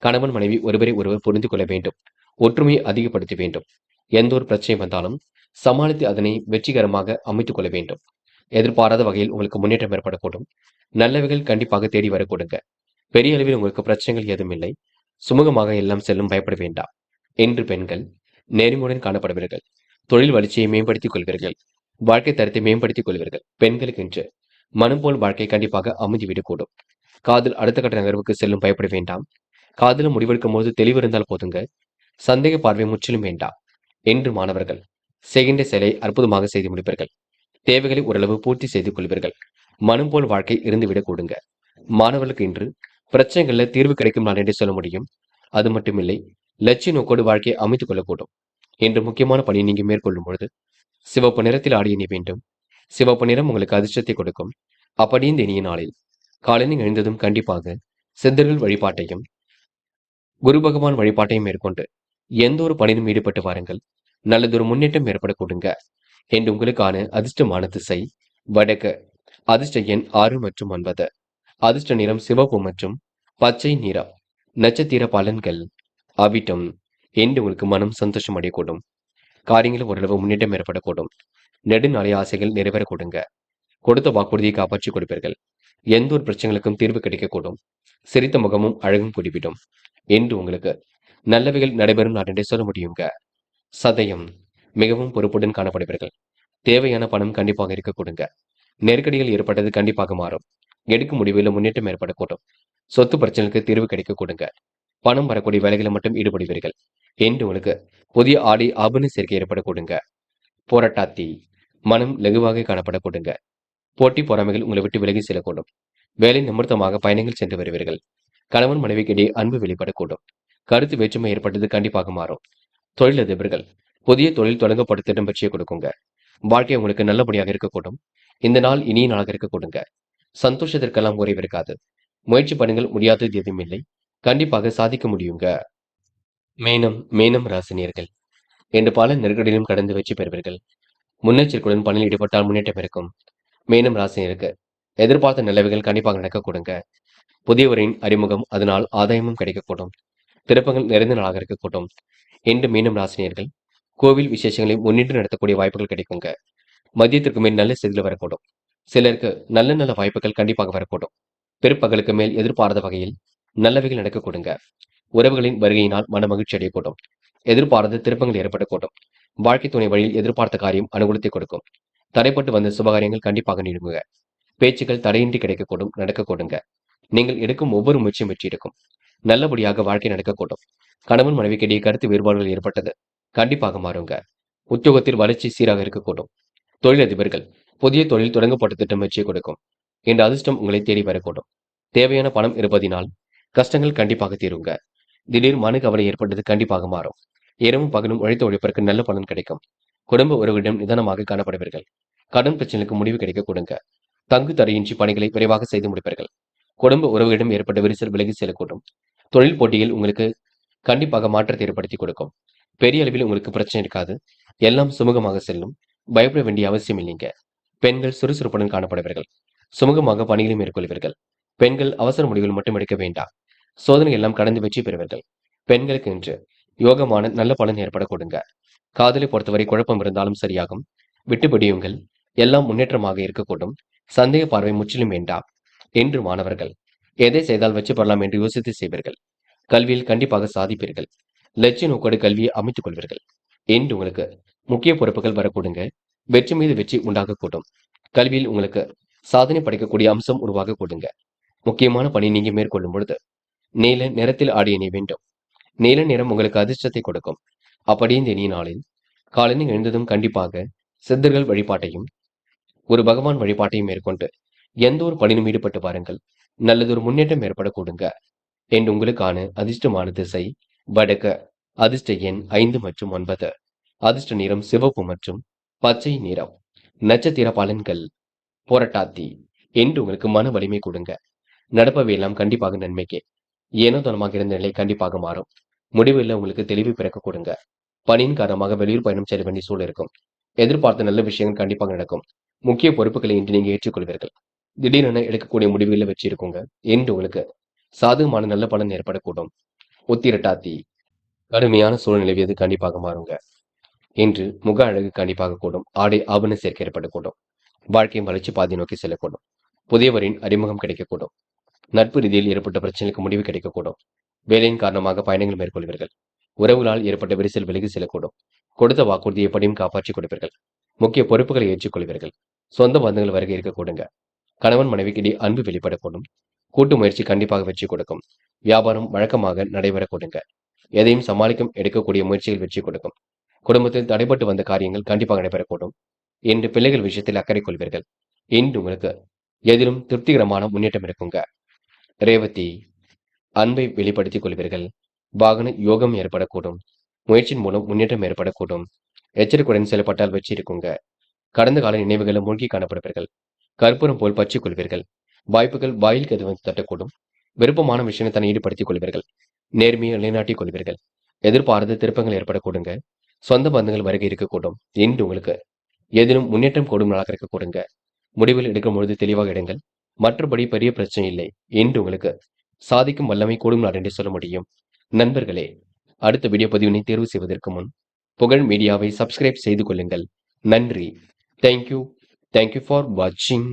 கணவன் மனைவி ஒருவர் புரிந்து கொள்ள வேண்டும். ஒற்றுமையை அதிகப்படுத்த வேண்டும். எந்த ஒரு பிரச்சனை வந்தாலும் சமாளித்து அதனை வெற்றிகரமாக அமைத்துக் கொள்ள வேண்டும். எதிர்பாராத வகையில் உங்களுக்கு முன்னேற்றம் ஏற்படக்கூடும். நல்லவைகள் கண்டிப்பாக தேடி வரக்கூடுங்க. பெரிய அளவில் உங்களுக்கு பிரச்சனைகள் ஏதும் இல்லை. சுமூகமாக எல்லாம் செல்லும், பயப்பட வேண்டாம். என்று பெண்கள் நேர்மையுடன் காணப்படுவீர்கள். தொழில் வளர்ச்சியை மேம்படுத்திக் கொள்வீர்கள். வாழ்க்கை தரத்தை மேம்படுத்திக் கொள்வீர்கள். பெண்களுக்கு இன்று மனம் போல் வாழ்க்கை கண்டிப்பாக அமைந்துவிடக்கூடும். காதல் அடுத்த கட்ட நகர்வுக்கு செல்லும், பயப்பட வேண்டாம். காதலும் முடிவெடுக்கும் போது தெளிவு இருந்தால் போதுங்க. சந்தேக பார்வை முற்றிலும் வேண்டாம். என்று மாணவர்கள் செய்கின்ற செயலை அற்புதமாக செய்து முடிப்பீர்கள். தேவைகளை ஓரளவு பூர்த்தி செய்து கொள்வீர்கள். மனம் போல் வாழ்க்கை இருந்துவிடக் கூடுங்க. மாணவர்களுக்கு இன்று பிரச்சனைகள்ல தீர்வு கிடைக்கும் நாள் என்று சொல்ல முடியும். அது மட்டுமில்லை, லட்சிய நோக்கோடு வாழ்க்கையை அமைத்துக் கொள்ளக்கூடும். என்று முக்கியமான பணியை நீங்க மேற்கொள்ளும் பொழுது சிவப்பு நிறத்தில் ஆடி அணிய வேண்டும். சிவப்பு நிறம் உங்களுக்கு அதிர்ஷ்டத்தை கொடுக்கும். அப்படி இந்த இனிய நாளில் காலையில் எழுந்ததும் கண்டிப்பாக சித்தர்கள் வழிபாட்டையும் குரு பகவான் வழிபாட்டையும் மேற்கொண்டு எந்த ஒரு பணியிலும் ஈடுபட்டு வாருங்கள். நல்லதொரு முன்னேற்றம் ஏற்பட கொடுங்க. என்று உங்களுக்கான அதிர்ஷ்டமான திசை வடக்கு, அதிர்ஷ்ட எண் 6 மற்றும் 9, அதிர்ஷ்ட நிறம் சிவப்பு மற்றும் பச்சை நிறம். நட்சத்திர பலன்கள். அவிட்டம். என்று உங்களுக்கு மனம் சந்தோஷம் அடையக்கூடும். காரியங்களில் ஓரளவு முன்னேற்றம் ஏற்படக்கூடும். நெடுநாளைய ஆசைகள் நிறைவேற கொடுங்க. கொடுத்த வாக்குறுதியை காப்பாற்றி கொடுப்பீர்கள். எந்த ஒரு பிரச்சனைகளுக்கும் தீர்வு கிடைக்கக்கூடும். சிரித்த முகமும் அழகும் கூடிவிடும். என்று உங்களுக்கு நல்லவைகள் நடைபெறும் நாட்டை சொல்ல முடியுங்க. சதயம். மிகவும் பொறுப்புடன் காணப்படுவீர்கள். தேவையான பணம் கண்டிப்பாக இருக்க கொடுங்க. நெருக்கடிகள் ஏற்பட்டது கண்டிப்பாக மாறும். எடுக்கும் முடிவில் முன்னேற்றம் ஏற்படக்கூடும். சொத்து பிரச்சனைக்கு தீர்வு கிடைக்க கொடுங்க. பணம் வரக்கூடிய வேலைகளை மட்டும் ஈடுபடுவீர்கள். என்று உங்களுக்கு புதிய ஆடை ஆபரண சேர்க்கை ஏற்பட கொடுங்க. போராட்டாத்தி மனம் லகுவாக காணப்பட கொடுங்க. போட்டி பொறாமைகள் உங்களை விட்டு விலகி செல்லக்கூடும். வேலை நிமித்தமாக பயணங்கள் சென்று வருவீர்கள். கணவன் மனைவிக்கிடையே அன்பு வெளிப்படக்கூடும். கருத்து வேற்றுமை ஏற்பட்டது கண்டிப்பாக மாறும். தொழிலதிபர்கள் புதிய தொழில் தொடங்கப்பட்ட திட்டம் பற்றிய கொடுக்குங்க. வாழ்க்கை உங்களுக்கு நல்லபடியாக இருக்கக்கூடும். இந்த நாள் இனிய நாளாக இருக்க கொடுங்க. சந்தோஷத்திற்கெல்லாம் குறைவு இருக்காது. முயற்சி பண்ணுங்கள், முடியாதது எதுவும் இல்லை. கண்டிப்பாக சாதிக்க முடியுங்க. மேனம் ராசினியர்கள் என்று பல நெருக்கடியிலும் கடந்து வெற்றி பெறுவீர்கள். முன்னெச்சரிக்கையுடன் பணியில் ஈடுபட்டால் முன்னேற்றம் இருக்கும். மேனம் ராசினியருக்கு எதிர்பார்த்த நிலவுகள் கண்டிப்பாக நடக்க கொடுங்க. புதியவரின் அறிமுகம், அதனால் ஆதாயமும் கிடைக்கக்கூடும். திருப்பங்கள் நிறைந்த நாளாக இருக்கக்கூடும். என்று மீனம் ராசினியர்கள் கோவில் விசேஷங்களை முன்னின்று நடத்தக்கூடிய வாய்ப்புகள் கிடைக்குங்க. மதியத்திற்கு மேல் நல்ல செய்திகள் வரக்கூடும். சிலருக்கு நல்ல நல்ல வாய்ப்புகள் கண்டிப்பாக வரக்கூடும். பிற்பகலுக்கு மேல் எதிர்பாராத வகையில் நல்லவைகள் நடக்க கொடுங்க. உறவுகளின் வருகையினால் மன மகிழ்ச்சி அடையக்கூடும். எதிர்பாராத திருப்பங்கள் ஏற்படக்கூடும். வாழ்க்கை துணை வழியில் எதிர்பார்த்த காரியம் அனுகூலத்தை கொடுக்கும். தடைப்பட்டு வந்த சுபகாரியங்கள் கண்டிப்பாக நீடுங்க. பேச்சுக்கள் தடையின்றி கிடைக்கக்கூடும், நடக்க கொடுங்க. நீங்கள் எடுக்கும் ஒவ்வொரு முயற்சியும் வெற்றி இருக்கும். நல்லபடியாக வாழ்க்கை நடக்கக்கூடும். கணவன் மனைவிக்கிடையே கருத்து வேறுபாடுகள் ஏற்பட்டது கண்டிப்பாக மாறுங்க. உத்தியோகத்தில் வளர்ச்சி சீராக இருக்கக்கூடும். தொழிலதிபர்கள் புதிய தொழில் தொடங்கப்பட்ட திட்டம் வெற்றியை கொடுக்கும். இந்த அதிர்ஷ்டம் உங்களை தேடி வரக்கூடும். தேவையான பணம் இருப்பதினால் கஷ்டங்கள் கண்டிப்பாக தீருங்க. திடீர் மன கவலை ஏற்பட்டது கண்டிப்பாக மாறும். இரவும் பகலும் உழைத்த உழைப்பிற்கு நல்ல பலன் கிடைக்கும். குடும்ப உறவுகளிடம் நிதானமாக காணப்படுவீர்கள். கடன் பிரச்சனைக்கு முடிவு கிடைக்க கொடுங்க. தங்கு தடையின்றி பணிகளை விரைவாக செய்து முடிப்பீர்கள். குடும்ப உறவுகளிடம் ஏற்பட்ட விரிசல் விலகி செல்லக்கூடும். தொழில் போட்டியில் உங்களுக்கு கண்டிப்பாக மாற்றத்தை ஏற்படுத்தி கொடுக்கும். பெரிய அளவில் உங்களுக்கு பிரச்சனை இருக்காது. எல்லாம் சுமூகமாக செல்லும். பயப்பட வேண்டிய அவசியம் இல்லைங்க. பெண்கள் சுறுசுறுப்புடன் காணப்படுவீர்கள். சுமூகமாக பணிகளை மேற்கொள்வீர்கள். பெண்கள் அவசர முடிவுகள் மட்டும் எடுக்க வேண்டாம். சோதனை எல்லாம் கடந்து வெற்றி பெறுவீர்கள். பெண்களுக்கு இன்று யோகமான நல்ல பலன் ஏற்பட கொடுங்க. காதலை பொறுத்தவரை குழப்பம் இருந்தாலும் சரியாகும். விட்டுபிடியுங்கள். எல்லாம் முன்னேற்றமாக இருக்கக்கூடும். சந்தேக பார்வை முற்றிலும் வேண்டாம். என்று மாணவர்கள் எதை செய்தால் வெற்றி பெறலாம் என்று யோசித்து செய்வீர்கள். கல்வியில் கண்டிப்பாக சாதிப்பீர்கள். லட்சிய நோக்கோடு கல்வியை அமைத்துக் கொள்வீர்கள். என்று உங்களுக்கு முக்கிய பொறுப்புகள் வரக்கூடுங்க. வெற்றி மீது வெற்றி உண்டாகக்கூடும். கல்வியில் உங்களுக்கு சாதனை படைக்கக்கூடிய அம்சம் உருவாக கொடுங்க. முக்கியமான பணி நீங்க மேற்கொள்ளும் பொழுது நீல நிறத்தில் ஆடிய நீ வேண்டும். நீல நிறம் உங்களுக்கு அதிர்ஷ்டத்தை கொடுக்கும். அப்படி இந்த இனிய நாளில் காலையில் எழுந்ததும் கண்டிப்பாக சித்தர்கள் வழிபாட்டையும் ஒரு பகவான் வழிபாட்டையும் மேற்கொண்டு எந்த ஒரு பணியிலும் ஈடுபட்டு பாருங்கள். நல்லதொரு முன்னேற்றம் ஏற்பட கொடுங்க. என்று உங்களுக்கான அதிர்ஷ்டமான திசை வடக்கு. அதிர்ஷ்ட எண் 5 மற்றும் 9. அதிர்ஷ்ட நிறம் சிவப்பு மற்றும் பச்சை நிறம். நட்சத்திர பலன்கள் போராட்டாத்தி என்று உங்களுக்கு மன வலிமை கொடுங்க. நடப்பவை எல்லாம் கண்டிப்பாக நன்மைக்கே. ஏனோதனமாக இருந்த நிலை கண்டிப்பாக மாறும். முடிவில் உங்களுக்கு தெளிவு பிறக்க கொடுங்க. பணியின் காரணமாக வெளியூர் பயணம் செல்ல வேண்டிய சூழல் இருக்கும். எதிர்பார்த்த நல்ல விஷயங்கள் கண்டிப்பாக நடக்கும். முக்கிய பொறுப்புகளை இன்று நீங்க ஏற்றுக்கொள்வீர்கள். திடீரென எடுக்கக்கூடிய முடிவுகளை வச்சு இருக்குங்க. என்று உங்களுக்கு சாதகமான நல்ல பலன் ஏற்படக்கூடும். உத்திரட்டாத்தி கடுமையான சூழல் நிலவியது கண்டிப்பாக மாறுங்க. இன்று முக அழகு கண்டிப்பாக கூடும். ஆடை ஆபரண சேர்க்கை ஏற்படக்கூடும். வாழ்க்கையின் வளர்ச்சி பாதி நோக்கி செல்லக்கூடும். புதியவரின் அறிமுகம் கிடைக்கக்கூடும். நட்பு ரீதியில் ஏற்பட்ட பிரச்சனைக்கு முடிவு கிடைக்கக்கூடும். வேலையின் காரணமாக பயணங்கள் மேற்கொள்வீர்கள். உறவுகளால் ஏற்பட்ட விரிசல் விலகி செல்லக்கூடும். கொடுத்த வாக்குறுதியை எப்படியும் காப்பாற்றிக் கொடுப்பீர்கள். முக்கிய பொறுப்புகளை ஏற்றுக்கொள்வீர்கள். சொந்த பந்தங்கள் வருகை இருக்கக்கூடுங்க. கணவன் மனைவிக்கிடையே அன்பு வெளிப்படக்கூடும். கூட்டு முயற்சி கண்டிப்பாக வெற்றி கொடுக்கும். வியாபாரம் வழக்கமாக நடைபெறக்கூடுங்க. எதையும் சமாளிக்கும் எடுக்கக்கூடிய முயற்சிகள் வெற்றி கொடுக்கும். குடும்பத்தில் தடைபட்டு வந்த காரியங்கள் கண்டிப்பாக நடைபெறக்கூடும். என்று பிள்ளைகள் விஷயத்தில் அக்கறை கொள்வீர்கள். இன்று உங்களுக்கு எதிலும் திருப்திகரமான முன்னேற்றம் இருக்குங்க. ரேவதி அன்பை வெளிப்படுத்திக் கொள்வீர்கள். வாகன யோகம் ஏற்படக்கூடும். முயற்சியின் மூலம் முன்னேற்றம் ஏற்படக்கூடும். எச்சரிக்கையுடன் செயல்பட்டால் வெற்றி இருக்குங்க. கடந்த கால நினைவுகளை மூழ்கி காணப்படுவீர்கள். கற்பூரம் போல் பற்றிக் கொள்வீர்கள். வாய்ப்புகள் வாயில் கதவு தட்டக்கூடும். விருப்பமான விஷயங்களை தன்னை ஈடுபடுத்திக் கொள்வீர்கள். நேர்மையை நிலைநாட்டிக் கொள்வீர்கள். எதிர்பாராத திருப்பங்கள் ஏற்படக்கூடுங்க. சொந்த பந்தங்கள் வருகை இருக்கக்கூடும். இன்று உங்களுக்கு எதிலும் முன்னேற்றம் கூடும் நாளாக இருக்கக்கூடுங்க. முடிவில் எடுக்கும் பொழுது தெளிவாக எடுங்கள். மற்றபடி பெரிய பிரச்சனை இல்லை. இன்று உங்களுக்கு சாதிக்கும் வல்லமை கூடும் நாள் என்று சொல்ல முடியும். நண்பர்களே, அடுத்த வீடியோ பதிவினை தேர்வு செய்வதற்கு முன் புகழ் மீடியாவை சப்ஸ்கிரைப் செய்து கொள்ளுங்கள். நன்றி. தேங்க்யூ ஃபார் வாட்சிங்.